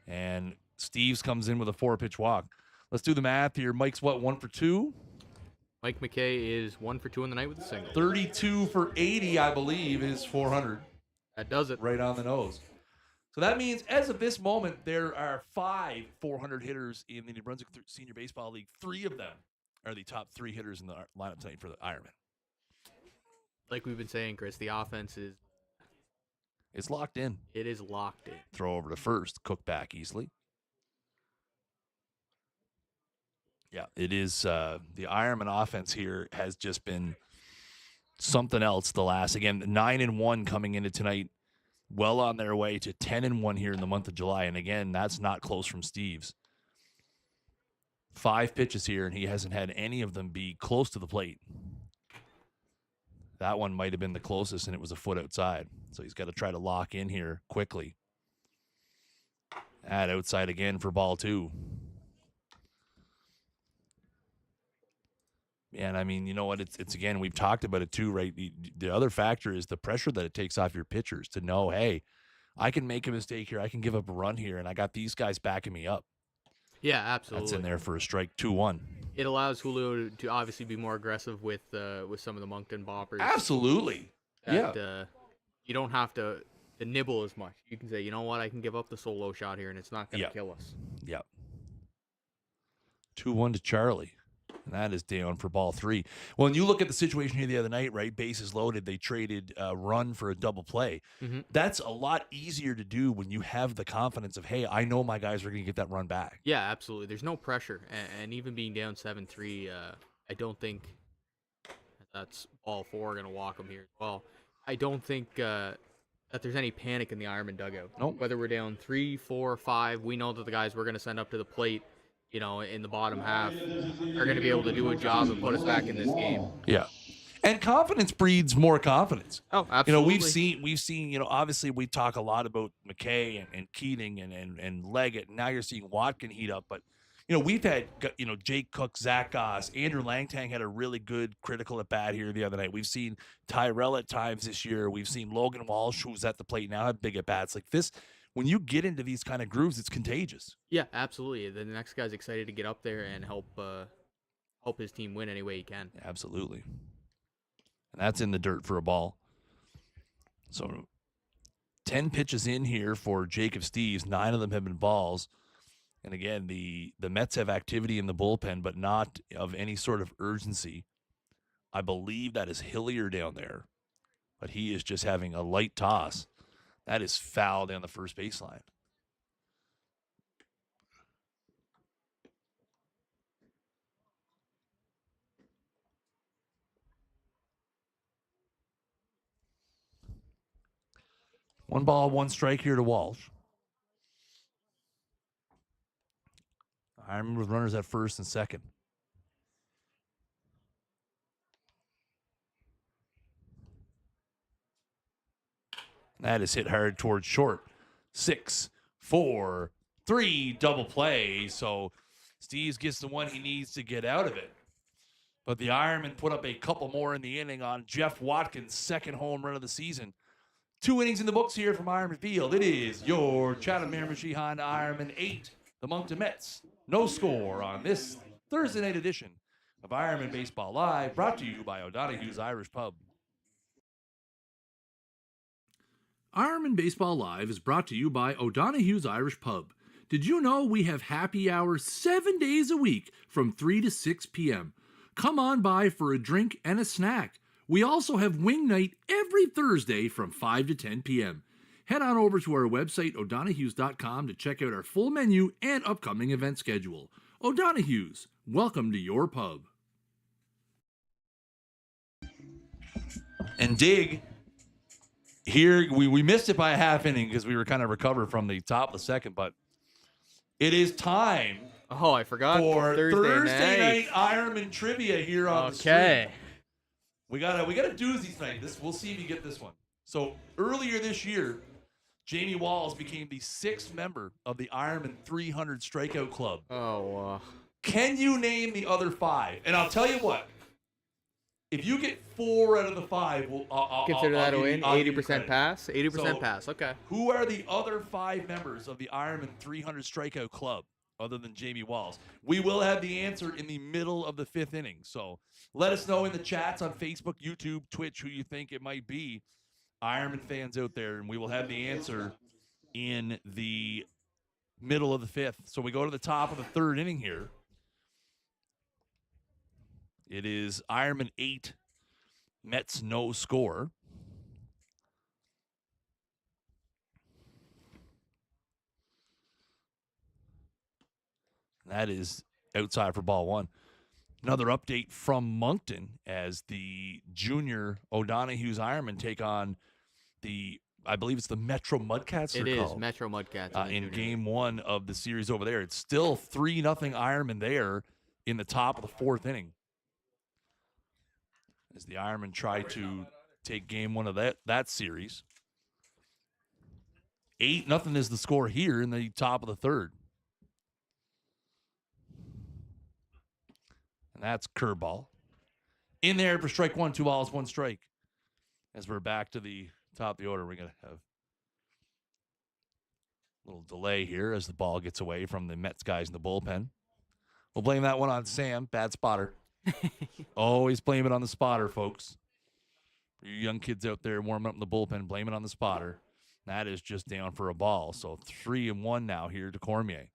And Steves comes in with a 4-pitch walk. Let's do the math here. Mike's what, 1 for 2? Mike McKay is 1 for 2 in the night with a single. 32 for 80, I believe, is 400. That does it. Right on the nose. So that means, as of this moment, there are 5 400 hitters in the New Brunswick Senior Baseball League. 3 of them are the top 3 hitters in the lineup tonight for the Ironman. Like we've been saying, Chris, the offense is... It's locked in. It is locked in. Throw over to first. Cook back easily. Yeah, it is. The Ironman offense here has just been something else the last, again, 9-1 coming into tonight, well on their way to 10-1 here in the month of July. And again, that's not close from Steves. 5 pitches here, and he hasn't had any of them be close to the plate. That one might have been the closest, and it was a foot outside. So he's got to try to lock in here quickly. That outside again for ball 2. And I mean, you know what? It's again, we've talked about it too, right? The other factor is the pressure that it takes off your pitchers to know, hey, I can make a mistake here. I can give up a run here, and I got these guys backing me up. Yeah, absolutely. That's in there for a strike, 2-1. It allows Julio to obviously be more aggressive with some of the Moncton boppers. Absolutely. You don't have to nibble as much. You can say, you know what, I can give up the solo shot here, and it's not going to kill us. Yep. 2-1 to Charlie. And that is down for ball 3. Well, when you look at the situation here the other night, right? Bases loaded. They traded a run for a double play. Mm-hmm. That's a lot easier to do when you have the confidence of, hey, I know my guys are going to get that run back. Yeah, absolutely. There's no pressure. And even being down 7-3, I don't think that's ball 4 going to walk them here as well. I don't think that there's any panic in the Ironman dugout. Nope. Whether we're down 3, 4, 5, we know that the guys we're going to send up to the plate, you know, in the bottom half, are going to be able to do a job and put us back in this game. Yeah. And confidence breeds more confidence. Oh, absolutely. You know, we've seen, you know, obviously we talk a lot about McKay and Keating and Leggett. And now you're seeing Watkin heat up. But, you know, we've had, you know, Jake Cook, Zach Goss, Andrew Langtang had a really good critical at bat here the other night. We've seen Tyrell at times this year. We've seen Logan Walsh, who's at the plate now, have big at bats. Like this, when you get into these kind of grooves, it's contagious. Yeah, absolutely. The next guy's excited to get up there and help his team win any way he can. Absolutely. And that's in the dirt for a ball. So 10 pitches in here for Jacob Steves. 9 of them have been balls. And again, the Mets have activity in the bullpen, but not of any sort of urgency. I believe that is Hillier down there, but he is just having a light toss. That is foul down the first baseline. One ball, one strike here to Walsh. Ironman with runners at first and second. That is hit hard towards short. 6, 4, 3, double play. So Steves gets the one he needs to get out of it. But the Ironmen put up a couple more in the inning on Jeff Watkins' second home run of the season. 2 innings in the books here from Ironman Field. It is your Chatham Miramichi Honda Ironman 8, the Moncton Mets. No score on this Thursday night edition of Ironman Baseball Live, brought to you by O'Donaghues Irish Pub. Ironman Baseball Live is brought to you by O'Donaghues Irish Pub. Did you know we have happy hours 7 days a week from 3 to 6 p.m.? Come on by for a drink and a snack. We also have wing night every Thursday from 5 to 10 p.m. Head on over to our website, O'Donaghues.com, to check out our full menu and upcoming event schedule. O'Donaghues, welcome to your pub. And Dig, here we missed it by a half inning because we were kind of recovered from the top of the second, but it is time Oh, I forgot. for Thursday night Ironman trivia here on the stream. Okay. We got a doozy tonight. We'll see if you get this one. So earlier this year, Jamie Walls became the 6th member of the Ironman 300 Strikeout Club. Oh, Can you name the other 5? And I'll tell you what. If you get 4 out of the 5, I'll consider that a win. 80% credit. pass. 80% So, pass. Okay. Who are the other 5 members of the Ironman 300 Strikeout Club other than Jamie Walls? We will have the answer in the middle of the 5th inning. So let us know in the chats on Facebook, YouTube, Twitch who you think it might be. Ironman fans out there, and we will have the answer in the middle of the 5th. So we go to the top of the 3rd inning here. It is Ironman 8, Mets no score. That is outside for ball 1. Another update from Moncton as the junior O'Donaghues Ironmen take on I believe it's the Metro Mudcats. It is Metro Mudcats in game 1 of the series over there. It's still 3-0 Ironmen there in the top of the 4th inning, as the Ironmen try to take game 1 of that series. 8-0 is the score here in the top of the 3rd. And that's curveball. In there for strike 1, 2 balls, 1 strike. As we're back to the top of the order, we're going to have a little delay here as the ball gets away from the Mets guys in the bullpen. We'll blame that one on Sam, bad spotter. Always blame it on the spotter, folks. For you young kids out there warming up in the bullpen, blame it on the spotter. That is just down for a ball. So 3-1 now here to Cormier.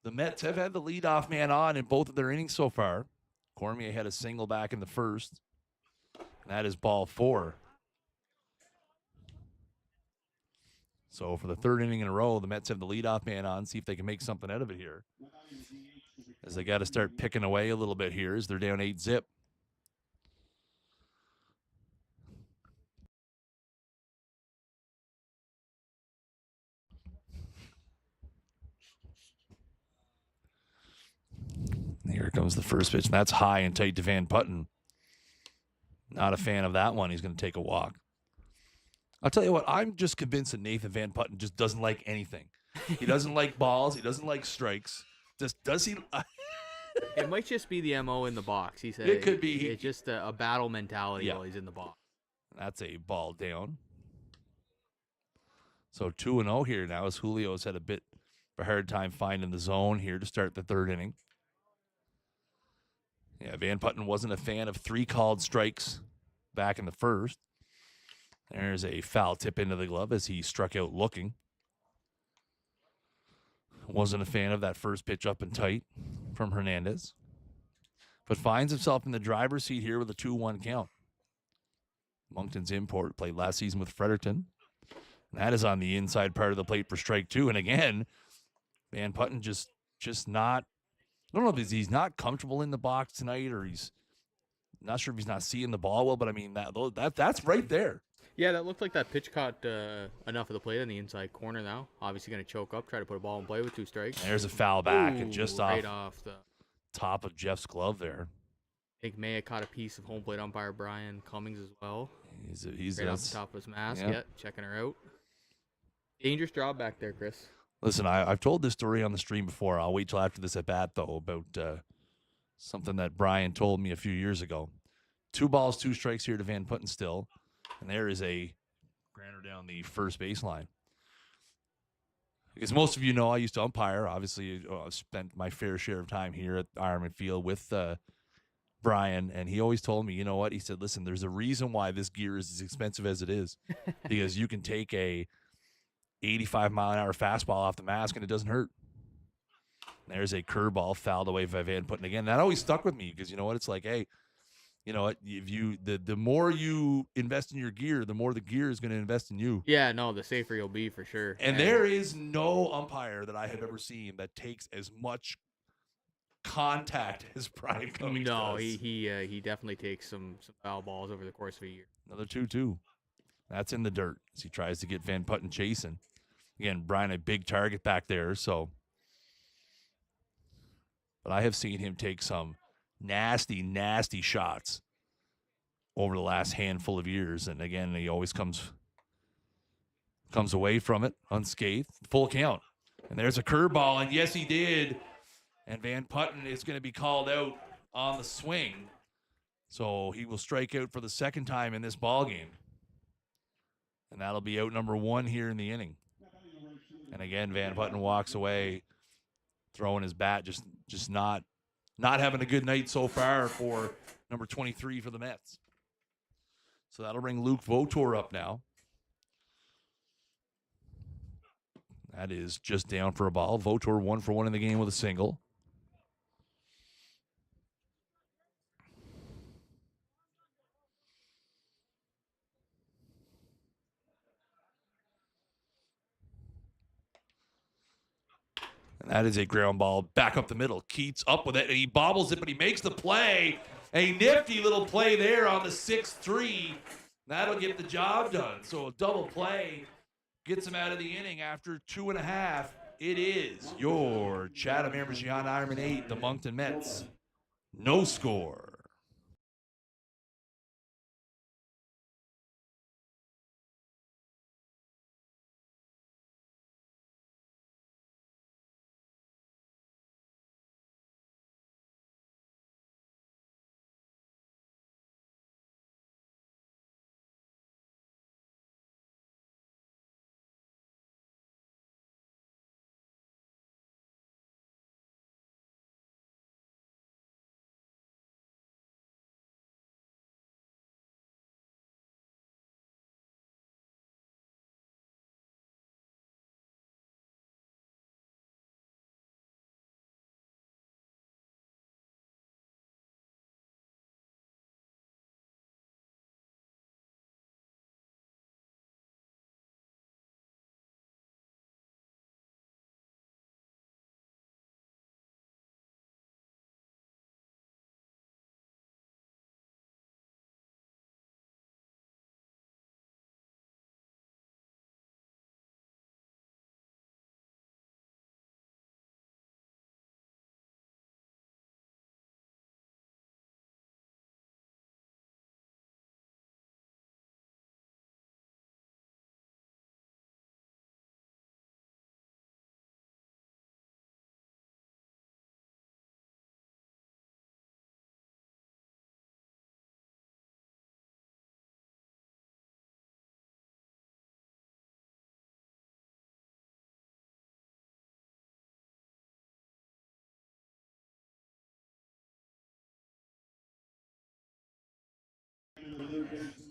The Mets have had the leadoff man on in both of their innings so far. Cormier had a single back in the first. And that is ball 4. So for the 3rd inning in a row, the Mets have the leadoff man on. See if they can make something out of it here, as they got to start picking away a little bit here as they're down 8-0. Here comes the first pitch, and that's high and tight to Van Putten. Not a fan of that one. He's going to take a walk. I'll tell you what, I'm just convinced that Nathan Van Putten just doesn't like anything. He doesn't like balls. He doesn't like strikes. Does he? It might just be the MO in the box. He said It could be. It's just a battle mentality while he's in the box. That's a ball down. So 2-0 here now, as Julio's had a bit of a hard time finding the zone here to start the 3rd inning. Yeah, Van Putten wasn't a fan of 3 called strikes back in the first. There's a foul tip into the glove as he struck out looking. Wasn't a fan of that first pitch up and tight. from Hernandez, but finds himself in the driver's seat here with a 2-1 count. Moncton's import played last season with Fredericton. And that is on the inside part of the plate for strike 2. And again, Van Putten just not, I don't know if he's not comfortable in the box tonight, or he's not sure if he's not seeing the ball well, but I mean, that's right there. Yeah, that looked like that pitch caught enough of the plate on the inside corner now. Obviously going to choke up, try to put a ball in play with 2 strikes. And there's a foul back, Ooh, and just right off the top of Jeff's glove there. I think Maya caught a piece of home plate umpire Brian Cummings as well. He's right off the top of his mask. Yeah, checking her out. Dangerous job back there, Chris. Listen, I've told this story on the stream before. I'll wait till after this at bat, though, about something that Brian told me a few years ago. 2 balls, 2 strikes here to Van Putten still. And there is a grounder down the first baseline. Because most of you know, I used to umpire. Obviously, I've spent my fair share of time here at Ironman Field with Brian, and he always told me, you know what? He said, listen, there's a reason why this gear is as expensive as it is, because you can take a 85-mile-an-hour fastball off the mask and it doesn't hurt. And there's a curveball fouled away by Van Putten again. That always stuck with me because you know what? It's like, hey, you know what? If the more you invest in your gear, the more the gear is going to invest in you. Yeah, no, the safer you'll be for sure. And there is no umpire that I have ever seen that takes as much contact as Brian Cummings does. No, he definitely takes some foul balls over the course of a year. Another 2-2. That's in the dirt as he tries to get Van Putten chasing. Again, Brian, a big target back there, so. But I have seen him take some nasty, nasty shots over the last handful of years. And again, he always comes away from it unscathed. Full count. And there's a curveball, and yes, he did. And Van Putten is going to be called out on the swing. So he will strike out for the second time in this ball game. And that'll be out number 1 here in the inning. And again, Van Putten walks away, throwing his bat, just not having a good night so far for number 23 for the Mets. So that'll bring Luke Votor up now. That is just down for a ball. Votor 1 for 1 in the game with a single. And that is a ground ball back up the middle. Keats up with it, and he bobbles it, but he makes the play. A nifty little play there on the 6-3. That'll get the job done. So a double play gets him out of the inning after 2.5. It is your Chatham Miramichi Ironmen 8, the Moncton Mets. No score.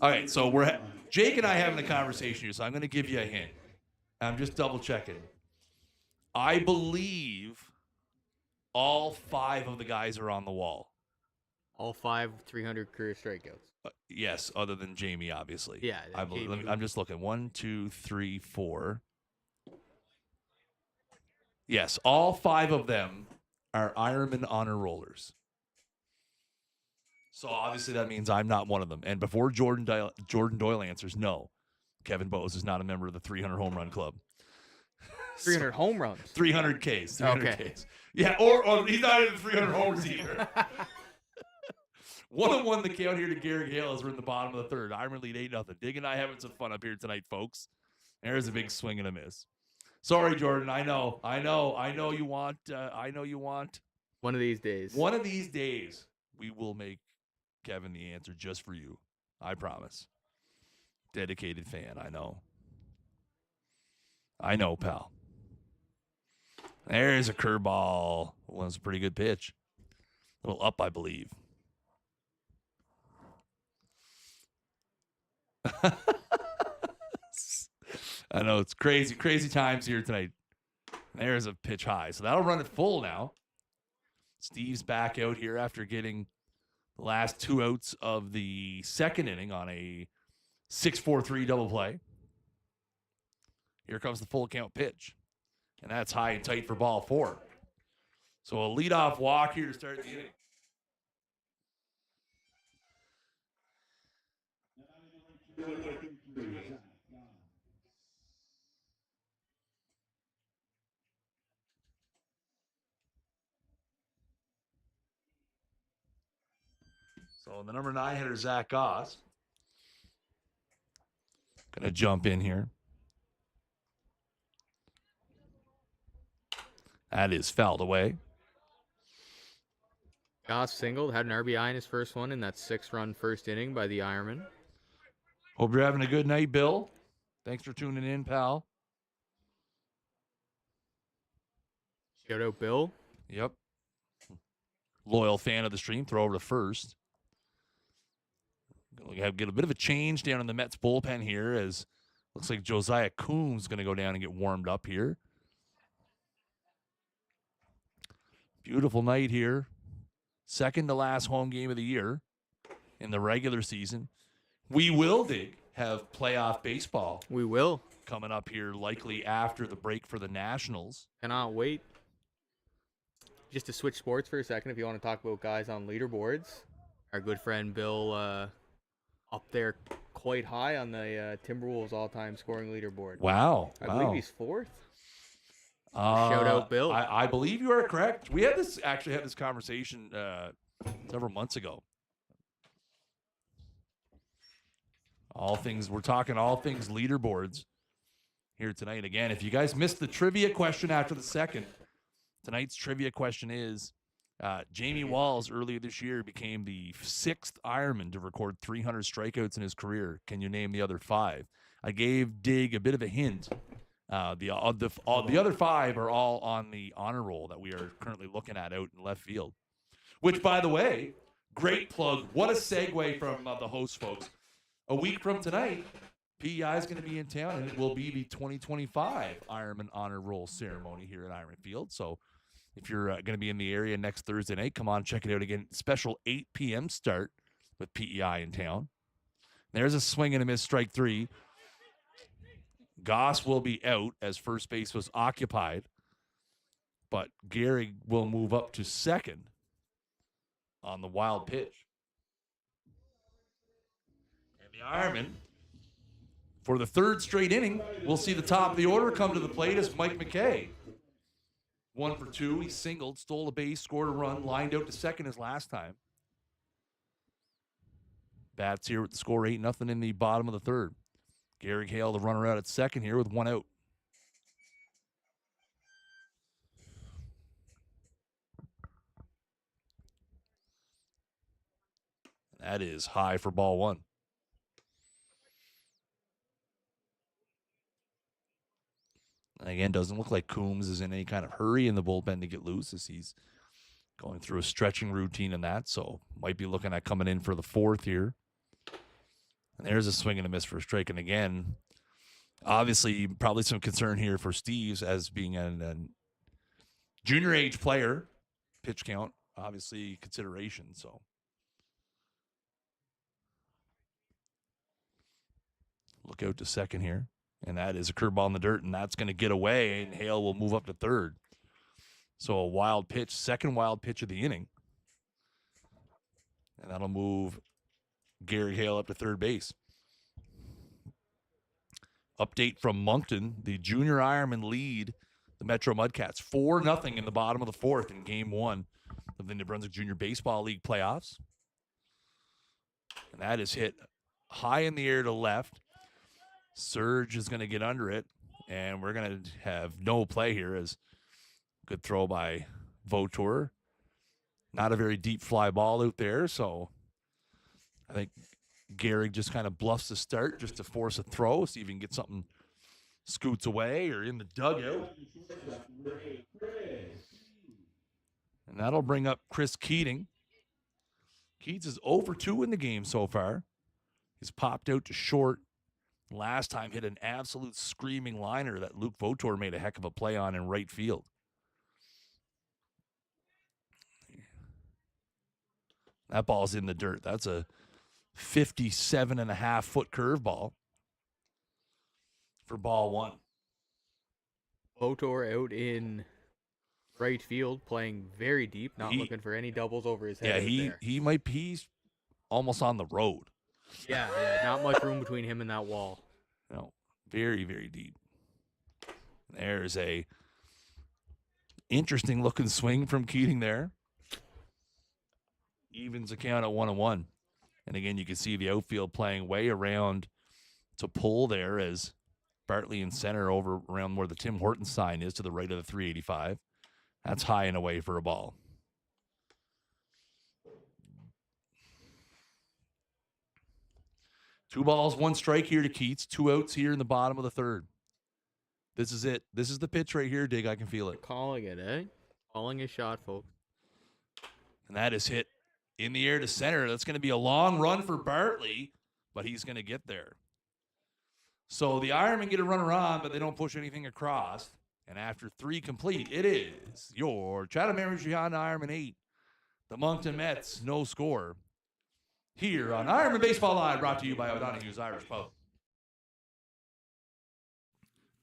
All right, so Jake and I having a conversation here, so I'm going to give you a hint. I'm just double checking. I believe All 5 of the guys are on the wall. All 5 300 career strikeouts. Yes, other than Jamie, obviously. Yeah, I believe. Jamie. I'm just looking. 1, 2, 3, 4. Yes, all 5 of them are Ironman honor rollers. So obviously that means I'm not one of them. And before Jordan Doyle answers, no, Kevin Bowes is not a member of the 300 home run club. 300 home runs. 300 Ks. 300 Okay. Ks. Yeah, or he's not even 300 homers either. 1-1 the count here to Garrett Hale as we're in the bottom of the third. Ironman lead 8-0. Dig and I having some fun up here tonight, folks. There's a big swing and a miss. Sorry, Jordan. I know you want. One of these days. One of these days, we will make Kevin the answer just for you. I promise. Dedicated fan. I know, pal. There's a curveball. Well, that's a pretty good pitch. A little up, I believe. I know it's crazy times here tonight. There's a pitch high. So that'll run it full now. Steve's back out here after getting the last 2 outs of the second inning on a 6-4-3 double play. Here comes the full count pitch. And that's high and tight for ball 4. So a leadoff walk here to start the inning. So the number 9 hitter, Zach Goss, going to jump in here. That is fouled away. Goss singled, had an RBI in his first one in that 6-run first inning by the Ironmen. Hope you're having a good night, Bill. Thanks for tuning in, pal. Shout out Bill. Yep. Loyal fan of the stream. Throw over to first. Get a bit of a change down in the Mets bullpen here as looks like Josiah Coombs going to go down and get warmed up here. Beautiful night here. Second to last home game of the year in the regular season. We will have playoff baseball. We will. Coming up here likely after the break for the Nationals. Cannot wait. Just to switch sports for a second, if you want to talk about guys on leaderboards, our good friend Bill up there quite high on the Timberwolves all-time scoring leaderboard. Wow. I believe he's 4th. Shout out Bill. I believe you are correct. We had this conversation several months ago. We're talking all things leaderboards here tonight. Again, if you guys missed the trivia question after the second, tonight's trivia question is, Jamie Walls earlier this year became the 6th Ironman to record 300 strikeouts in his career. Can you name the other 5? I gave Dig a bit of a hint. The other 5 are all on the honor roll that we are currently looking at out in left field. Which, by the way, great plug. What a segue from the host folks. A week from tonight, PEI is going to be in town, and it will be the 2025 Ironman Honor Roll ceremony here at Ironman Field. So if you're going to be in the area next Thursday night, come on, check it out again. Special 8 p.m. start with PEI in town. There's a swing and a miss, strike 3. Goss will be out as first base was occupied, but Gary will move up to second on the wild pitch. And the Ironman, for the 3rd straight inning, we'll see the top of the order come to the plate as Mike McKay. 1 for 2. He singled, stole a base, scored a run, lined out to second his last time. Bats here with the score 8-0 in the bottom of the 3rd. Gary Hale, the runner out at second here with 1 out. That is high for ball 1. And again, doesn't look like Coombs is in any kind of hurry in the bullpen to get loose as he's going through a stretching routine and that. So might be looking at coming in for the 4th here. And there's a swing and a miss for a strike. And again, obviously, probably some concern here for Steve's as being a junior age player pitch count, obviously consideration. So look out to second here. And that is a curveball in the dirt, and that's going to get away, and Hale will move up to third. So a wild pitch, second wild pitch of the inning. And that'll move Gary Hale up to third base. Update from Moncton. The junior Ironmen lead the Metro Mudcats 4-0 in the bottom of the fourth in game 1 of the New Brunswick Junior Baseball League playoffs. And that is hit high in the air to left. Surge is going to get under it, and we're going to have no play here as good throw by Vautour. Not a very deep fly ball out there, so I think Gehrig just kind of bluffs the start just to force a throw, see if he can get something scoots away or in the dugout. And that'll bring up Chris Keating. Keats is 0 for 2 in the game so far. He's popped out to short. Last time hit an absolute screaming liner that Luke Vautour made a heck of a play on in right field. That ball's in the dirt. That's a 57.5-foot curveball for ball 1. Vautour out in right field, playing very deep, not looking for any doubles over his head. Yeah, he's almost on the road. Yeah, not much room between him and that wall. No, very, very deep. There's a interesting looking swing from Keating there. Evens the count at 1-1. And again, you can see the outfield playing way around to pull there as Bartley in center over around where the Tim Horton sign is to the right of the 385. That's high and away for a ball. Two balls, one strike here to Keats. 2 outs here in the bottom of the third. This is it. This is the pitch right here, Dig. I can feel it. Calling it, eh? Calling his shot, folks. And that is hit in the air to center. That's going to be a long run for Bartley, but he's going to get there. So the Ironmen get a runner on, but they don't push anything across. And after 3 complete, it is your Chatham Ironmen 8. The Moncton Mets, no score. Here on Ironman Baseball Live, brought to you by O'Donaghues Irish Pub.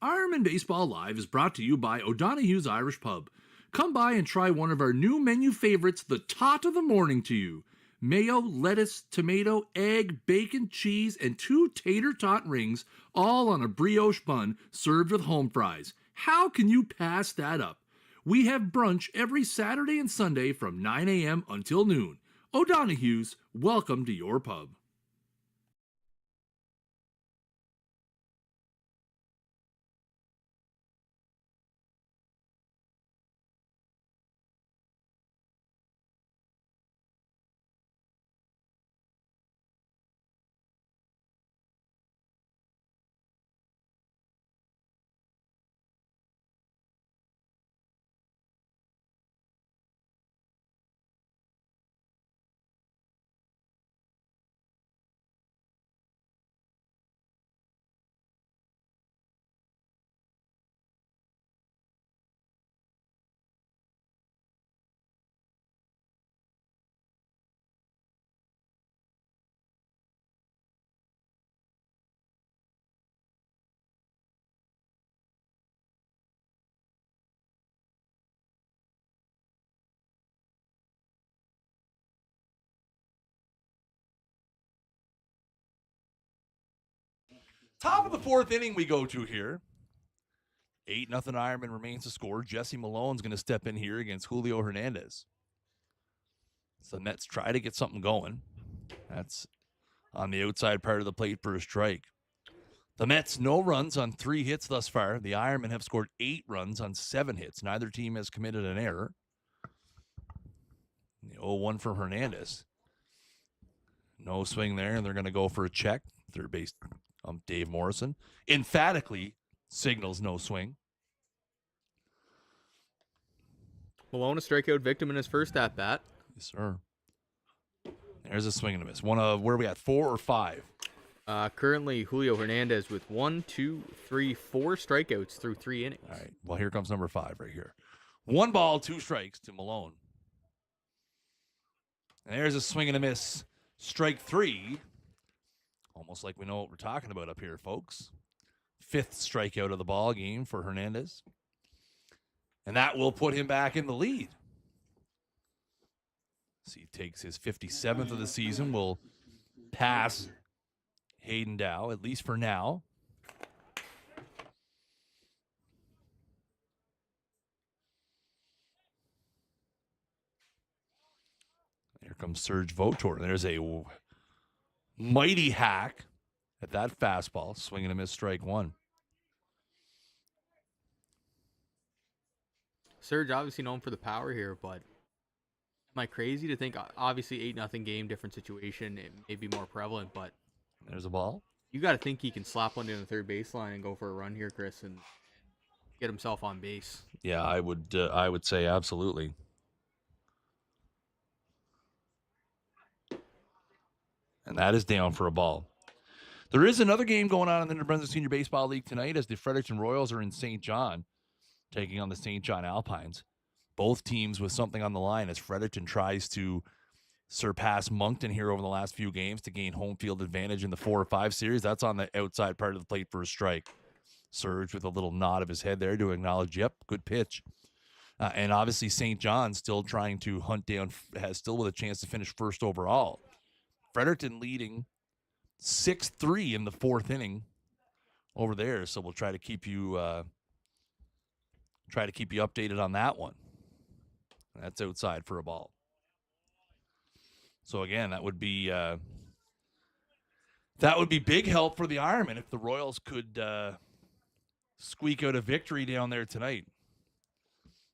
Ironman Baseball Live is brought to you by O'Donaghues Irish Pub. Come by and try one of our new menu favorites, the tot of the morning to you. Mayo, lettuce, tomato, egg, bacon, cheese, and 2 tater tot rings, all on a brioche bun served with home fries. How can you pass that up? We have brunch every Saturday and Sunday from 9 a.m. until noon. O'Donaghues, welcome to your pub. Top of the 4th inning we go to here. 8-0 Ironman remains to score. Jesse Malone's going to step in here against Julio Hernandez. So the Mets try to get something going. That's on the outside part of the plate for a strike. The Mets, no runs on 3 hits thus far. The Ironmen have scored 8 runs on 7 hits. Neither team has committed an error. The 0-1 from Hernandez. No swing there, and they're going to go for a check. Third base, Dave Morrison emphatically signals no swing. Malone, a strikeout victim in his first at-bat. Yes, sir. There's a swing and a miss. One of, where are we at, 4 or 5? Currently, Julio Hernandez with 1, 2, 3, 4 strikeouts through 3 innings. All right. Well, here comes number 5 right here. 1 ball, 2 strikes to Malone. And there's a swing and a miss. Strike 3. Almost like we know what we're talking about up here, folks. 5th strikeout of the ball game for Hernandez. And that will put him back in the lead. So he takes his 57th of the season, will pass Hayden Dow, at least for now. Here comes Serge Votor. There's a mighty hack at that fastball. Swing and a miss, strike 1. Serge obviously known for the power here, but am I crazy to think obviously 8-0 game, different situation, it may be more prevalent, but There's a ball. you got to think he can slap one down the third baseline and go for a run here, Chris, and get himself on base. Yeah, I would say absolutely. And that is down for a ball. There is another game going on in the New Brunswick Senior Baseball League tonight as the Fredericton Royals are in St. John, taking on the St. John Alpines. Both teams with something on the line as Fredericton tries to surpass Moncton here over the last few games to gain home field advantage in the 4 or 5 series. That's on the outside part of the plate for a strike. Surge with a little nod of his head there to acknowledge, yep, good pitch. And obviously St. John still trying to hunt down, has still with a chance to finish first overall. Fredericton leading 6-3 in the 4th inning over there. So we'll try to keep you updated on that one. That's outside for a ball. So again, that would be big help for the Ironmen if the Royals could squeak out a victory down there tonight.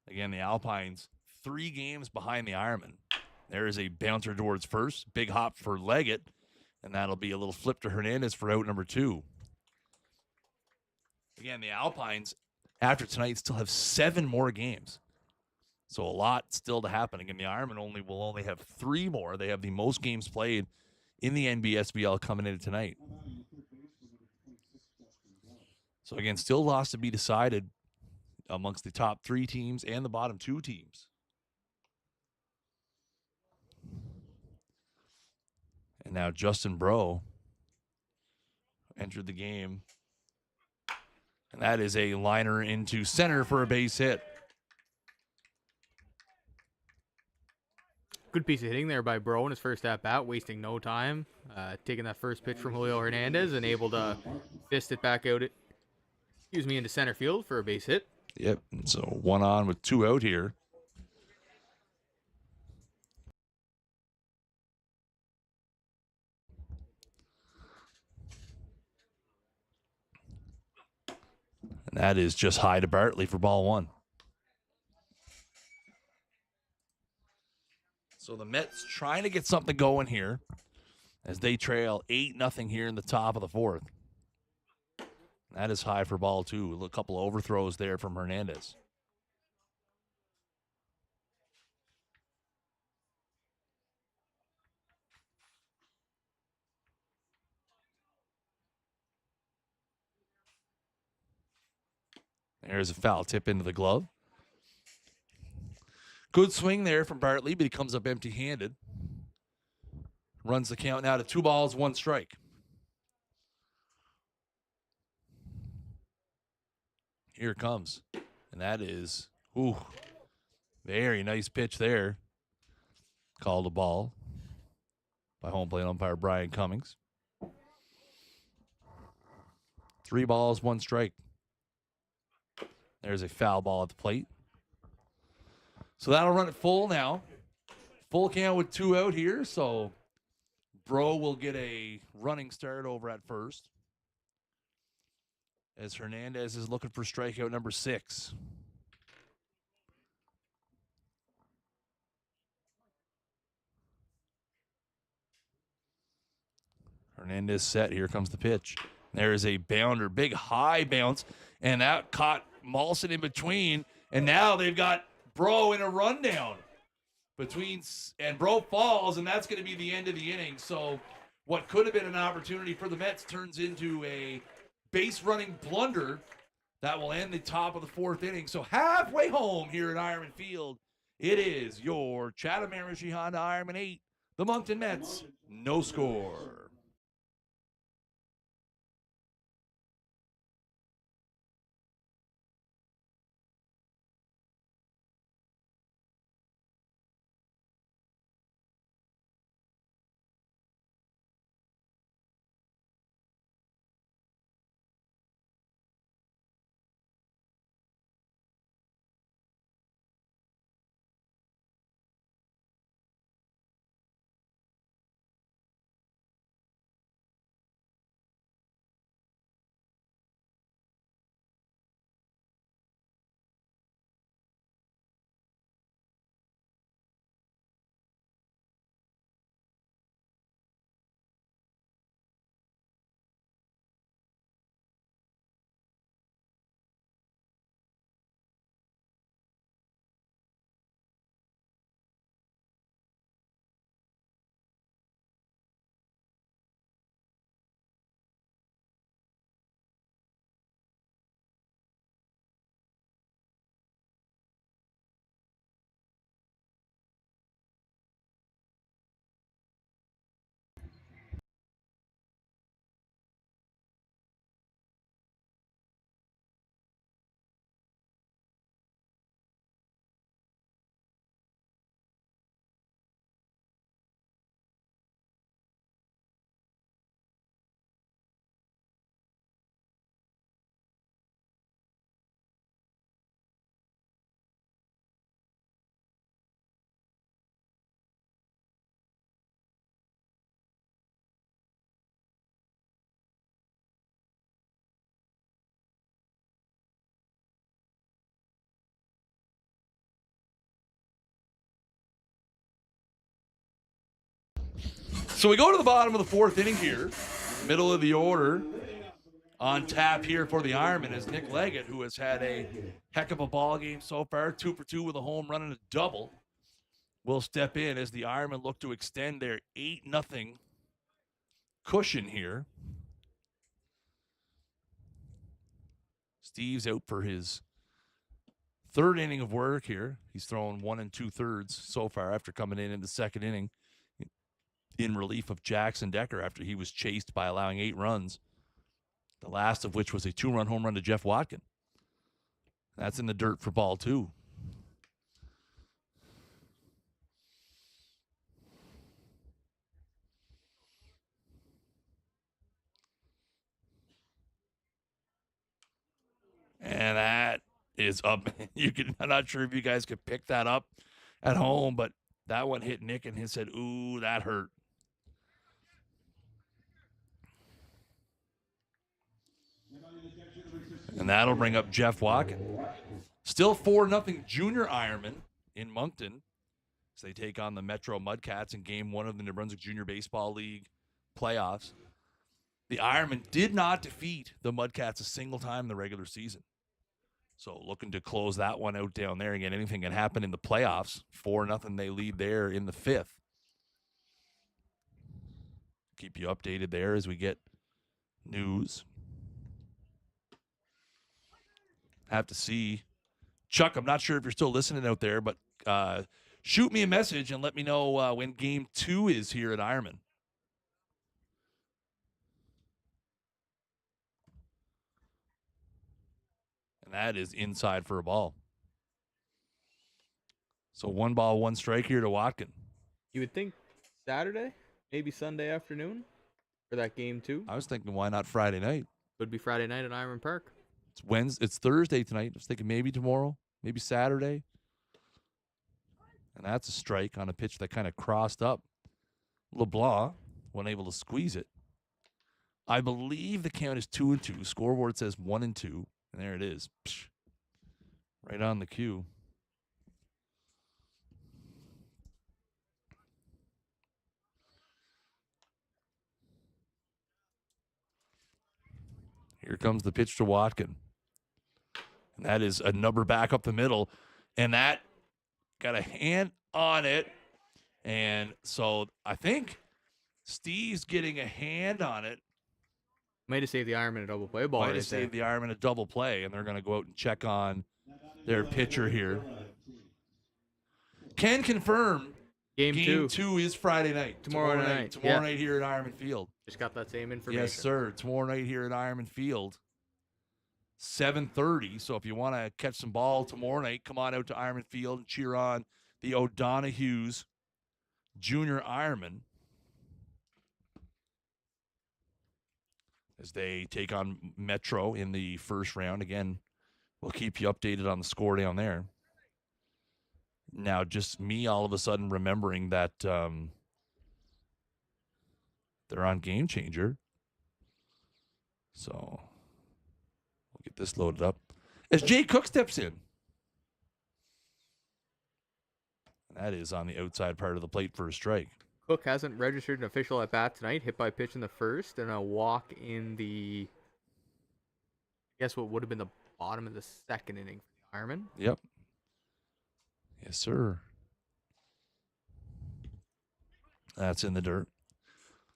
Again, the Alpines 3 games behind the Ironmen. There is a bouncer towards first, big hop for Leggett, and that'll be a little flip to Hernandez for out number 2. Again, the Alpines after tonight still have 7 more games. So a lot still to happen. Again, the Ironmen will only have 3 more. They have the most games played in the NBSBL coming into tonight. So again, still lots to be decided amongst the top 3 teams and the bottom 2 teams. And now Justin Breaux entered the game. And that is a liner into center for a base hit. Good piece of hitting there by Breaux in his first at-bat, wasting no time. Taking that first pitch from Julio Hernandez and able to fist it back out into center field for a base hit. Yep, and so 1 on with 2 out here. And that is just high to Bartley for ball 1. So the Mets trying to get something going here as they trail 8-0 here in the top of the 4th. That is high for ball 2. A couple overthrows there from Hernandez. There's a foul tip into the glove. Good swing there from Bartley, but he comes up empty-handed. Runs the count now to 2 balls, 1 strike. Here it comes. And that is, very nice pitch there. Called a ball by home plate umpire Brian Cummings. 3 balls, 1 strike. There's a foul ball at the plate. So that'll run it full now. Full count with 2 out here. So Breaux will get a running start over at first, as Hernandez is looking for strikeout number 6. Hernandez set. Here comes the pitch. There is a bounder, big high bounce, and that caught Molson in between. And now they've got Breaux in a rundown and Breaux falls, and that's going to be the end of the inning. So what could have been an opportunity for the Mets turns into a base running blunder that will end the top of the 4th inning. So halfway home here at Ironman Field, it is your Chatham Miramichi Honda Ironman 8, The Moncton Mets, no score. So we go to the bottom of the fourth inning here, middle of the order. On tap here for the Ironmen is Nick Leggett, who has had a heck of a ball game so far, 2 for 2 with a home run and a double. Will step in as the Ironmen look to extend their 8-0 cushion here. Steve's out for his third inning of work here. He's thrown 1 2/3 so far after coming in the second inning in relief of Jackson Decker after he was chased by allowing 8 runs, the last of which was a 2-run home run to Jeff Watkin. That's in the dirt for ball 2. And that is up. I'm not sure if you guys could pick that up at home, but that one hit Nick and he said, ooh, that hurt. And that'll bring up Jeff Watkin. Still 4-0 junior Ironman in Moncton as they take on the Metro Mudcats in game 1 of the New Brunswick Junior Baseball League playoffs. The Ironmen did not defeat the Mudcats a single time in the regular season. So looking to close that one out down there. Again, anything can happen in the playoffs. 4-0 they lead there in the 5th. Keep you updated there as we get news. Have to see. Chuck, I'm not sure if you're still listening out there, but shoot me a message and let me know when game 2 is here at Ironman. And that is inside for a ball. So 1 ball, 1 strike here to Watkin. You would think Saturday, maybe Sunday afternoon for that game 2. I was thinking, why not Friday night? Would be Friday night at Ironman Park. It's Wednesday. It's Thursday tonight. I was thinking maybe tomorrow, maybe Saturday. And that's a strike on a pitch that kind of crossed up. LeBlanc wasn't able to squeeze it. I believe the count is 2-2. Scoreboard says 1-2. And there it is. Psh, right on the cue. Here comes the pitch to Watkin. And that is a number back up the middle. And that got a hand on it. And so I think Steve's getting a hand on it. Might have saved the Ironman a double play ball. Might have saved the Ironman a double play. And they're going to go out and check on their pitcher here. Can confirm Game 2 is Friday night. Tomorrow night. Tomorrow night here at Ironman Field. Just got that same information. Yes, sir. Tomorrow night here at Ironman Field. 7:30. So if you want to catch some ball tomorrow night, come on out to Ironman Field and cheer on the O'Donaghues Junior Ironmen as they take on Metro in the first round. Again, we'll keep you updated on the score down there. Now, just me all of a sudden remembering that they're on Game Changer. So we'll get this loaded up. As Jay Cook steps in. That is on the outside part of the plate for a strike. Cook hasn't registered an official at bat tonight. Hit by pitch in the first and a walk in the, I guess what would have been the bottom of the second inning for the Ironman. Yep. Yes, sir. That's in the dirt.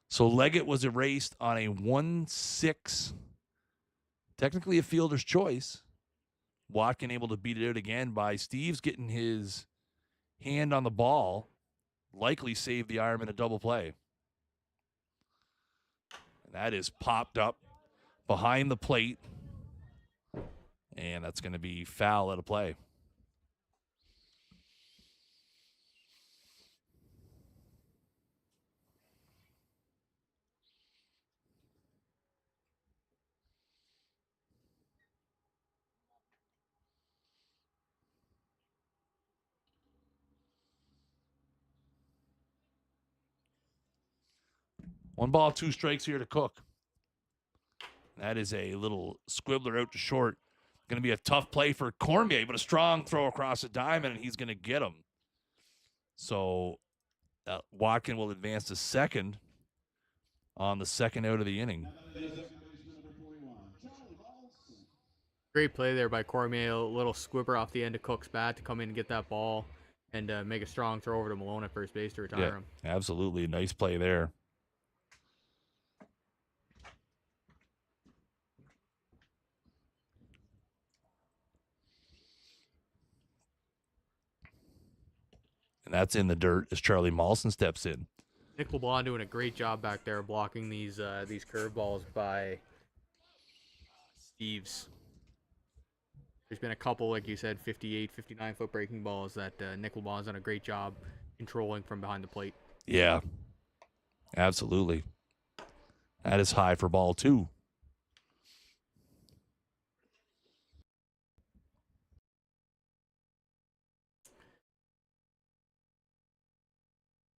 So Leggett was erased on a 1-6. Technically a fielder's choice. Watkin able to beat it out again by Steves getting his hand on the ball. Likely saved the Ironman a double play. And that is popped up behind the plate. And that's going to be foul out of play. One ball, 2 strikes here to Cook. That is a little squibbler out to short. Going to be a tough play for Cormier, but a strong throw across the diamond, and he's going to get him. So Watkin will advance to second on the second out of the inning. Great play there by Cormier. A little squibber off the end of Cook's bat to come in and get that ball and make a strong throw over to Malone at first base to retire him. Absolutely. Nice play there. And that's in the dirt as Charlie Mawson steps in. Nick LeBlanc doing a great job back there blocking these curveballs by Steves. There's been a couple, like you said, 58, 59-foot breaking balls that Nick LeBlanc's done a great job controlling from behind the plate. Yeah, absolutely. That is high for ball 2.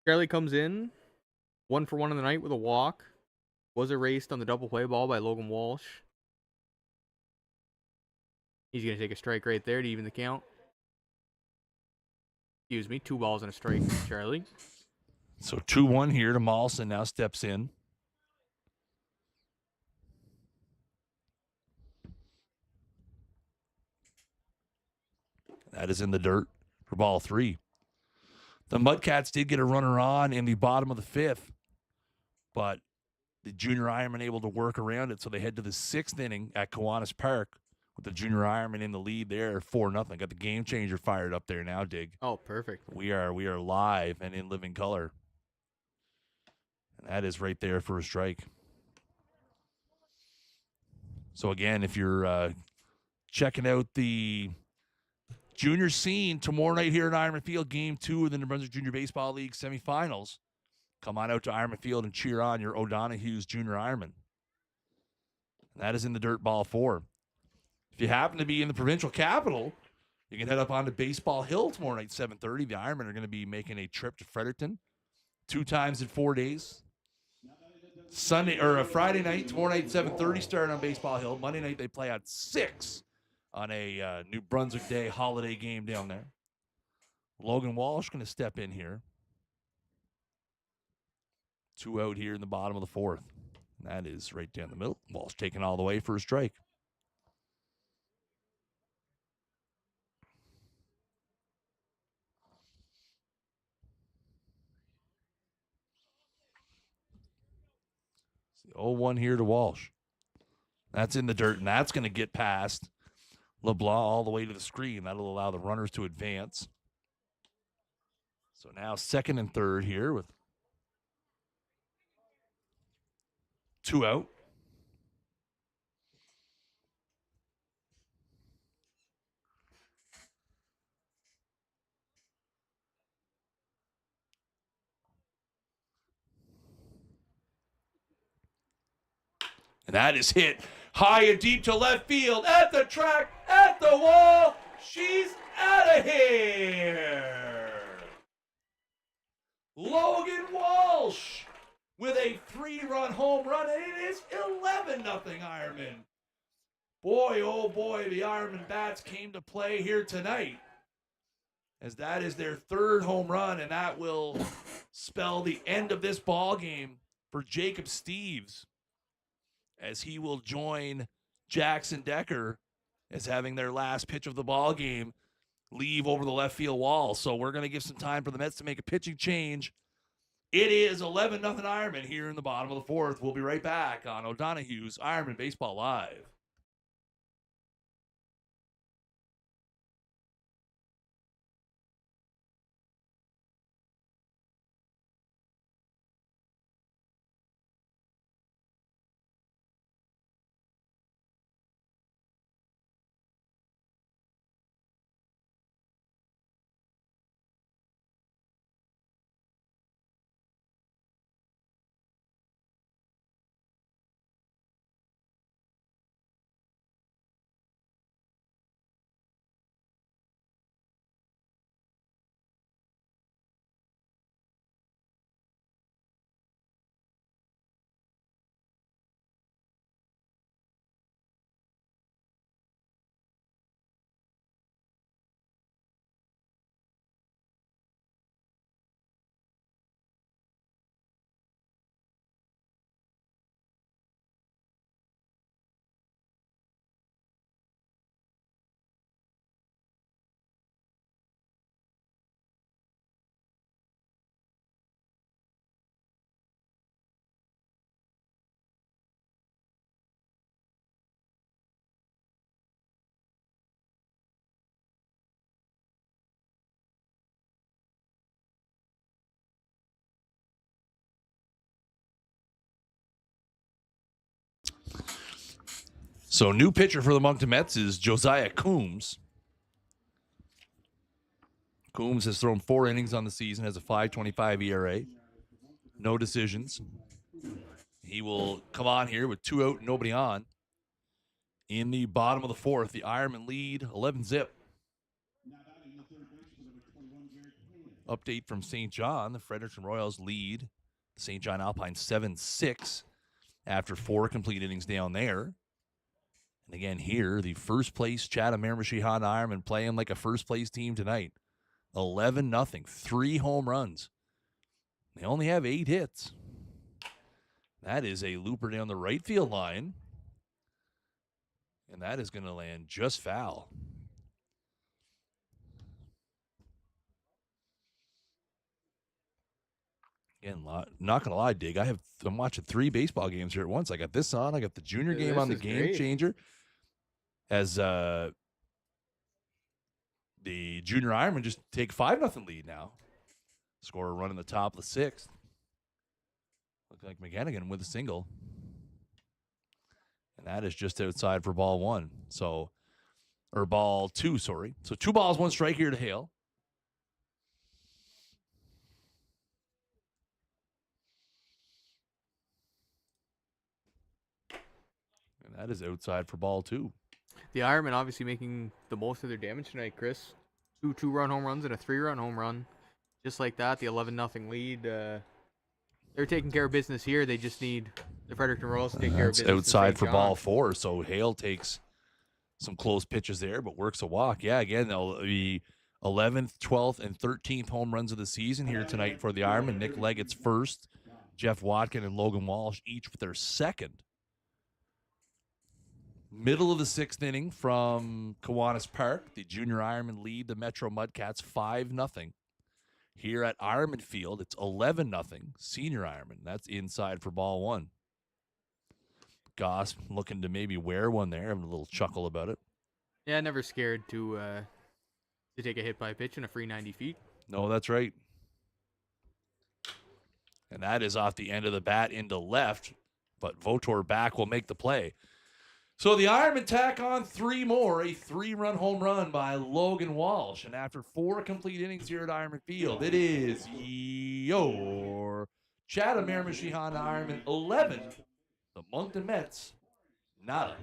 Charlie comes in, 1 for 1 in the night with a walk. Was erased on the double play ball by Logan Walsh. He's going to take a strike right there to even the count. Excuse me, 2 balls and a strike, Charlie. So 2-1 here to Mawson, now steps in. That is in the dirt for ball 3. The Mudcats did get a runner on in the bottom of the 5th, but the junior Ironman able to work around it, so they head to the 6th inning at Kiwanis Park with the junior Ironman in the lead there, 4-0. Got the Game Changer fired up there now, Dig. Oh, perfect. We are live and in living color. And that is right there for a strike. So again, if you're checking out the junior scene tomorrow night here at Ironman Field, Game 2 of the New Brunswick Junior Baseball League semifinals, come on out to Ironman Field and cheer on your O'Donaghues Junior Ironman. And that is in the dirt, ball 4. If you happen to be in the provincial capital, you can head up onto Baseball Hill tomorrow night, 7:30. The Ironmen are going to be making a trip to Fredericton 2 times in 4 days. Friday night, tomorrow night, 7:30 start on Baseball Hill. Monday night, they play at 6 on a New Brunswick Day holiday game down there. Logan Walsh going to step in here. 2 out here in the bottom of the 4th. And that is right down the middle. Walsh taking all the way for a strike. It's the 0-1 here to Walsh. That's in the dirt, and that's going to get past LeBlanc all the way to the screen. That'll allow the runners to advance. So now second and third here with 2 out. And that is hit high and deep to left field, at the track, at the wall. She's out of here. Logan Walsh with a 3-run home run, and it is 11-0 Ironman. Boy, oh boy, the Ironman Bats came to play here tonight, as that is their 3rd home run, and that will spell the end of this ball game for Jacob Steves, as he will join Jackson Decker as having their last pitch of the ball game leave over the left field wall. So we're going to give some time for the Mets to make a pitching change. It is 11-0 Ironman here in the bottom of the 4th. We'll be right back on O'Donaghues Ironmen Baseball Live. So new pitcher for the Moncton Mets is Josiah Coombs. Coombs has thrown 4 innings on the season, has a 5.25 ERA. No decisions. He will come on here with 2 out and nobody on. In the bottom of the 4th, the Ironmen lead 11-zip. Update from St. John. The Fredericton Royals lead St. John Alpine 7-6 after 4 complete innings down there. And again here, the first place Chatham Miramichi Honda Ironmen playing like a first place team tonight. 11-0, 3 home runs. They only have 8 hits. That is a looper down the right field line. And that is going to land just foul. Again, not going to lie, Dig. I'm watching 3 baseball games here at once. I got this on. I got the junior game on, the game great. changer. As the junior Ironmen just take 5-0 lead now. Score a run in the top of the 6th. Look like McGannigan with a single. And that is just outside for ball 1. Or ball 2, sorry. So 2 balls, 1 strike here to Hale. And that is outside for ball 2. The Ironmen obviously making the most of their damage tonight, Chris. 2 2-run home runs and a 3-run home run. Just like that, the 11-0 lead. They're taking care of business here. They just need the Fredericton Royals to take care of business. Outside for ball 4. So Hale takes some close pitches there, but works a walk. Yeah, again, the 11th, 12th, and 13th home runs of the season here tonight for the Ironmen. Nick Leggett's first. Jeff Watkin and Logan Walsh each with their second. Middle of the 6th inning from Kiwanis Park. The junior Ironmen lead the Metro Mudcats 5-0. Here at Ironman Field, it's 11-0. Senior Ironman. That's inside for ball 1. Goss looking to maybe wear one there. Having a little chuckle about it. Yeah, never scared to take a hit by a pitch in a free 90 feet. No, that's right. And that is off the end of the bat into left, but Votor back will make the play. So the Ironmen tack on 3 more, a 3-run home run by Logan Walsh. And after 4 complete innings here at Ironman Field, it is your Chatham Miramichi Ironmen 11, the Moncton Mets, nada.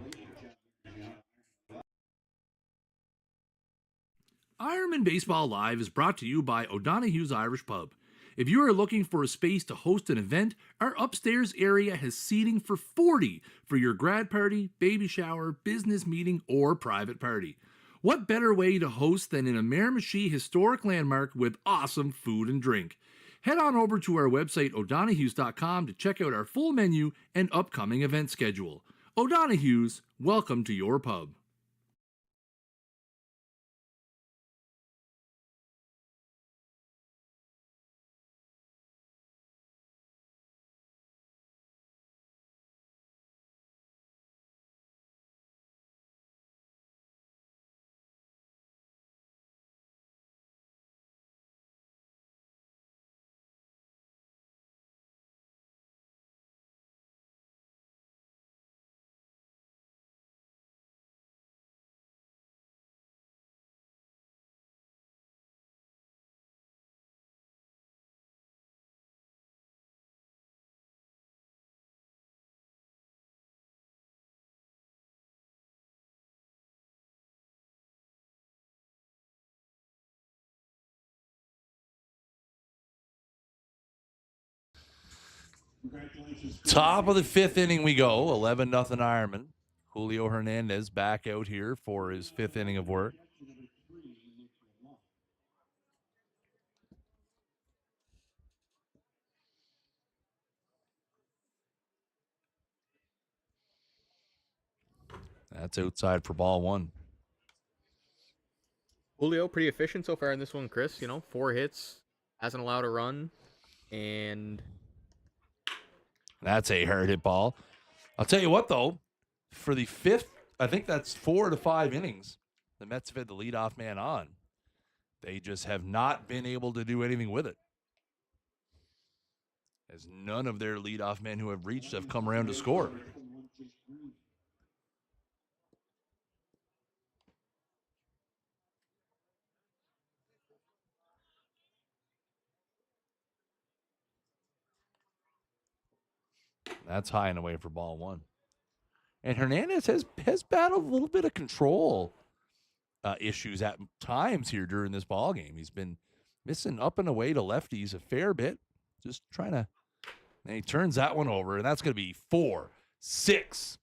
Ironman Baseball Live is brought to you by O'Donaghues Irish Pub. If you are looking for a space to host an event, our upstairs area has seating for 40 for your grad party, baby shower, business meeting, or private party. What better way to host than in a Miramichi historic landmark with awesome food and drink? Head on over to our website, O'Donaghues.com, to check out our full menu and upcoming event schedule. O'Donaghues, welcome to your pub. Top of the 5th inning we go, 11-0 Ironman. Julio Hernandez back out here for his 5th inning of work. That's outside for ball 1. Julio pretty efficient so far in this one, Chris. 4 hits, hasn't allowed a run, and that's a hard hit ball. I'll tell you what, though, for the 5th, I think that's 4 to 5 innings, the Mets have had the leadoff man on. They just have not been able to do anything with it, as none of their leadoff men who have reached have come around to score. That's high and away for ball 1. And Hernandez has battled a little bit of control issues at times here during this ball game. He's been missing up and away to lefties a fair bit. Just trying to, and he turns that one over, and that's going to be 4, 6,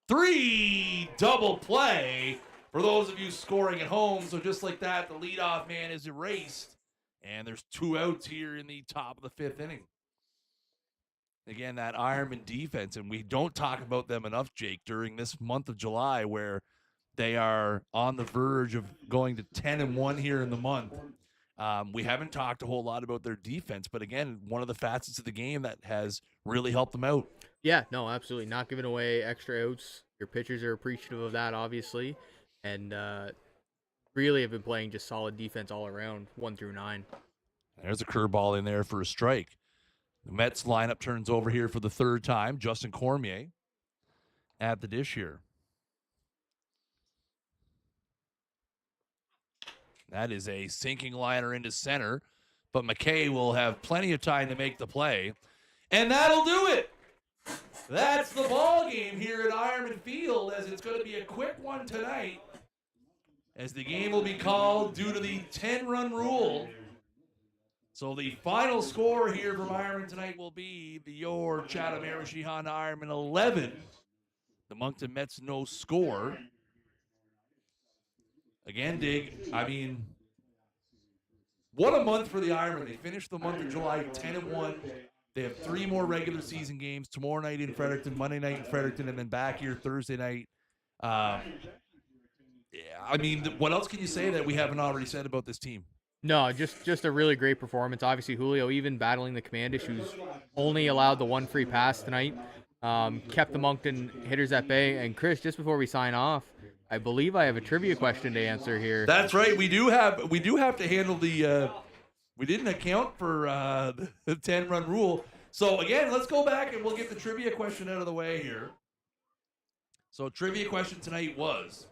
3 double play for those of you scoring at home. So just like that, the leadoff man is erased, and there's 2 outs here in the top of the 5th inning. Again, that Ironman defense, and we don't talk about them enough, Jake, during this month of July, where they are on the verge of going to 10-1 here in the month. We haven't talked a whole lot about their defense, but again, one of the facets of the game that has really helped them out. Yeah, no, absolutely. Not giving away extra outs. Your pitchers are appreciative of that, obviously, and really have been playing just solid defense all around, 1 through 9. There's a curveball in there for a strike. The Mets lineup turns over here for the 3rd time. Justin Cormier at the dish here. That is a sinking liner into center, but McKay will have plenty of time to make the play, and that'll do it. That's the ball game here at Ironman Field, as it's going to be a quick one tonight, as the game will be called due to the 10-run rule. So the final score here from Ironman tonight will be your Chatham Miramichi Ironmen 11. The Moncton Mets no score. Again, Dig, I mean, what a month for the Ironmen. They finished the month of July 10-1. They have 3 more regular season games, tomorrow night in Fredericton, Monday night in Fredericton, and then back here Thursday night. I mean, what else can you say that we haven't already said about this team? No, just a really great performance. Obviously, Julio, even battling the command issues, only allowed the 1 free pass tonight. Kept the Moncton hitters at bay. And Chris, just before we sign off, I believe I have a trivia question to answer here. That's right. We do have to handle the We didn't account for the 10-run rule. So, again, let's go back and we'll get the trivia question out of the way here. So, trivia question tonight was,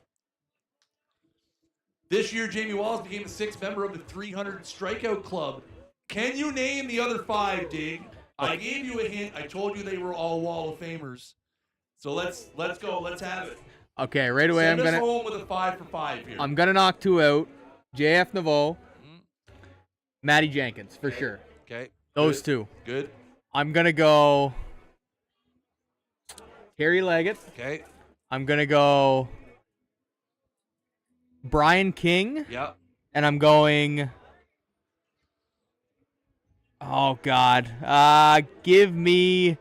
this year, Jamie Wallace became the 6th member of the 300 Strikeout Club. Can you name the other 5, Dig? I gave you a hint. I told you they were all Wall of Famers. So let's go. Let's have it. Okay, right away Send I'm us gonna home with a 5 for 5 here. I'm gonna knock 2 out. JF Naveau, Matty Jenkins for sure. Okay. Those Good. 2. Good. I'm gonna go Terry Leggett. Okay. I'm gonna go Brian King. Yep. And I'm going. Oh God. Give me.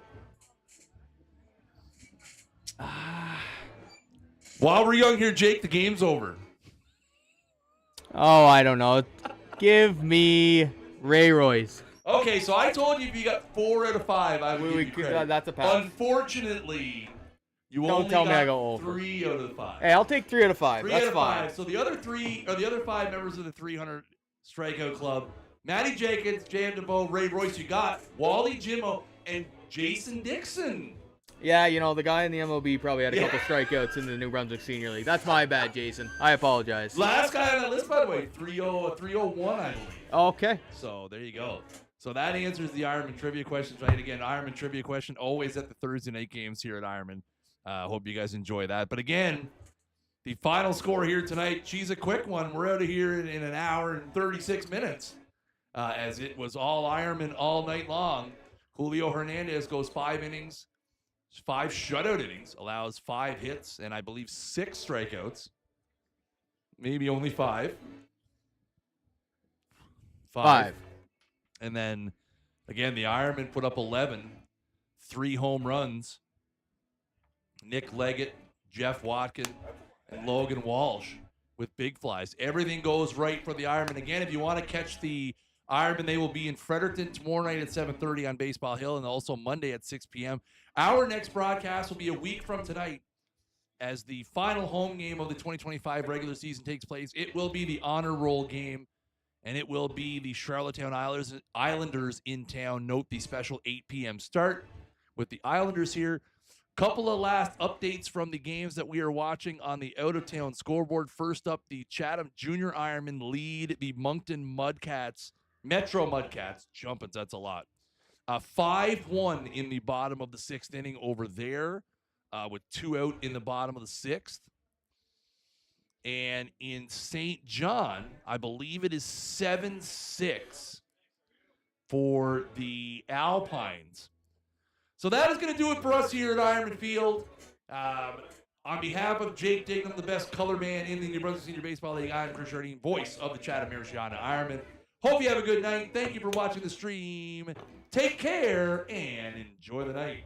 While we're young here, Jake, the game's over. Oh, I don't know. Give me Ray Royce. Okay, so I told you if you got 4 out of 5, I would give you credit. That's a pass. Unfortunately, you Don't only tell me got I go over. 3 out of 5. Hey, I'll take 3 out of 5. 3 That's out of fine. 5. So the other 3 are the other 5 members of the 300 Strikeout Club. Matty Jenkins, J.M. DeVoe, Ray Royce. You got Wally Jimmo and Jason Dixon. Yeah, the guy in the MLB probably had a couple strikeouts in the New Brunswick Senior League. That's my bad, Jason. I apologize. Last guy on that list, by the way, 301, I believe. Okay. So there you go. So that answers the Ironman trivia questions, right? Again, Ironman trivia question always at the Thursday night games here at Ironman. Hope you guys enjoy that. But again, the final score here tonight, she's a quick one. We're out of here in an hour and 36 minutes, as it was all Ironman all night long. Julio Hernandez goes 5 innings, 5 shutout innings, allows 5 hits, and I believe 6 strikeouts. Maybe only 5. 5. And then, again, the Ironman put up 11, 3 home runs. Nick Leggett, Jeff Watkin, and Logan Walsh with big flies. Everything goes right for the Ironman. Again, if you want to catch the Ironman, they will be in Fredericton tomorrow night at 7:30 on Baseball Hill, and also Monday at 6 p.m. Our next broadcast will be a week from tonight as the final home game of the 2025 regular season takes place. It will be the honor roll game, and it will be the Charlottetown Islanders in town. Note the special 8 p.m. start with the Islanders here. Couple of last updates from the games that we are watching on the out-of-town scoreboard. First up, the Chatham Junior Ironmen lead the Moncton Metro Mudcats. Jumping, that's a lot. 5-1 in the bottom of the 6th inning over there, with 2 out in the bottom of the 6th. And in St. John, I believe it is 7-6 for the Alpines. So that is going to do it for us here at Ironman Field. On behalf of Jake Dignam, the best color man in the New Brunswick Senior Baseball League, I'm Chris Jardine, voice of the Chatham Miramichi Ironman. Hope you have a good night. Thank you for watching the stream. Take care and enjoy the night.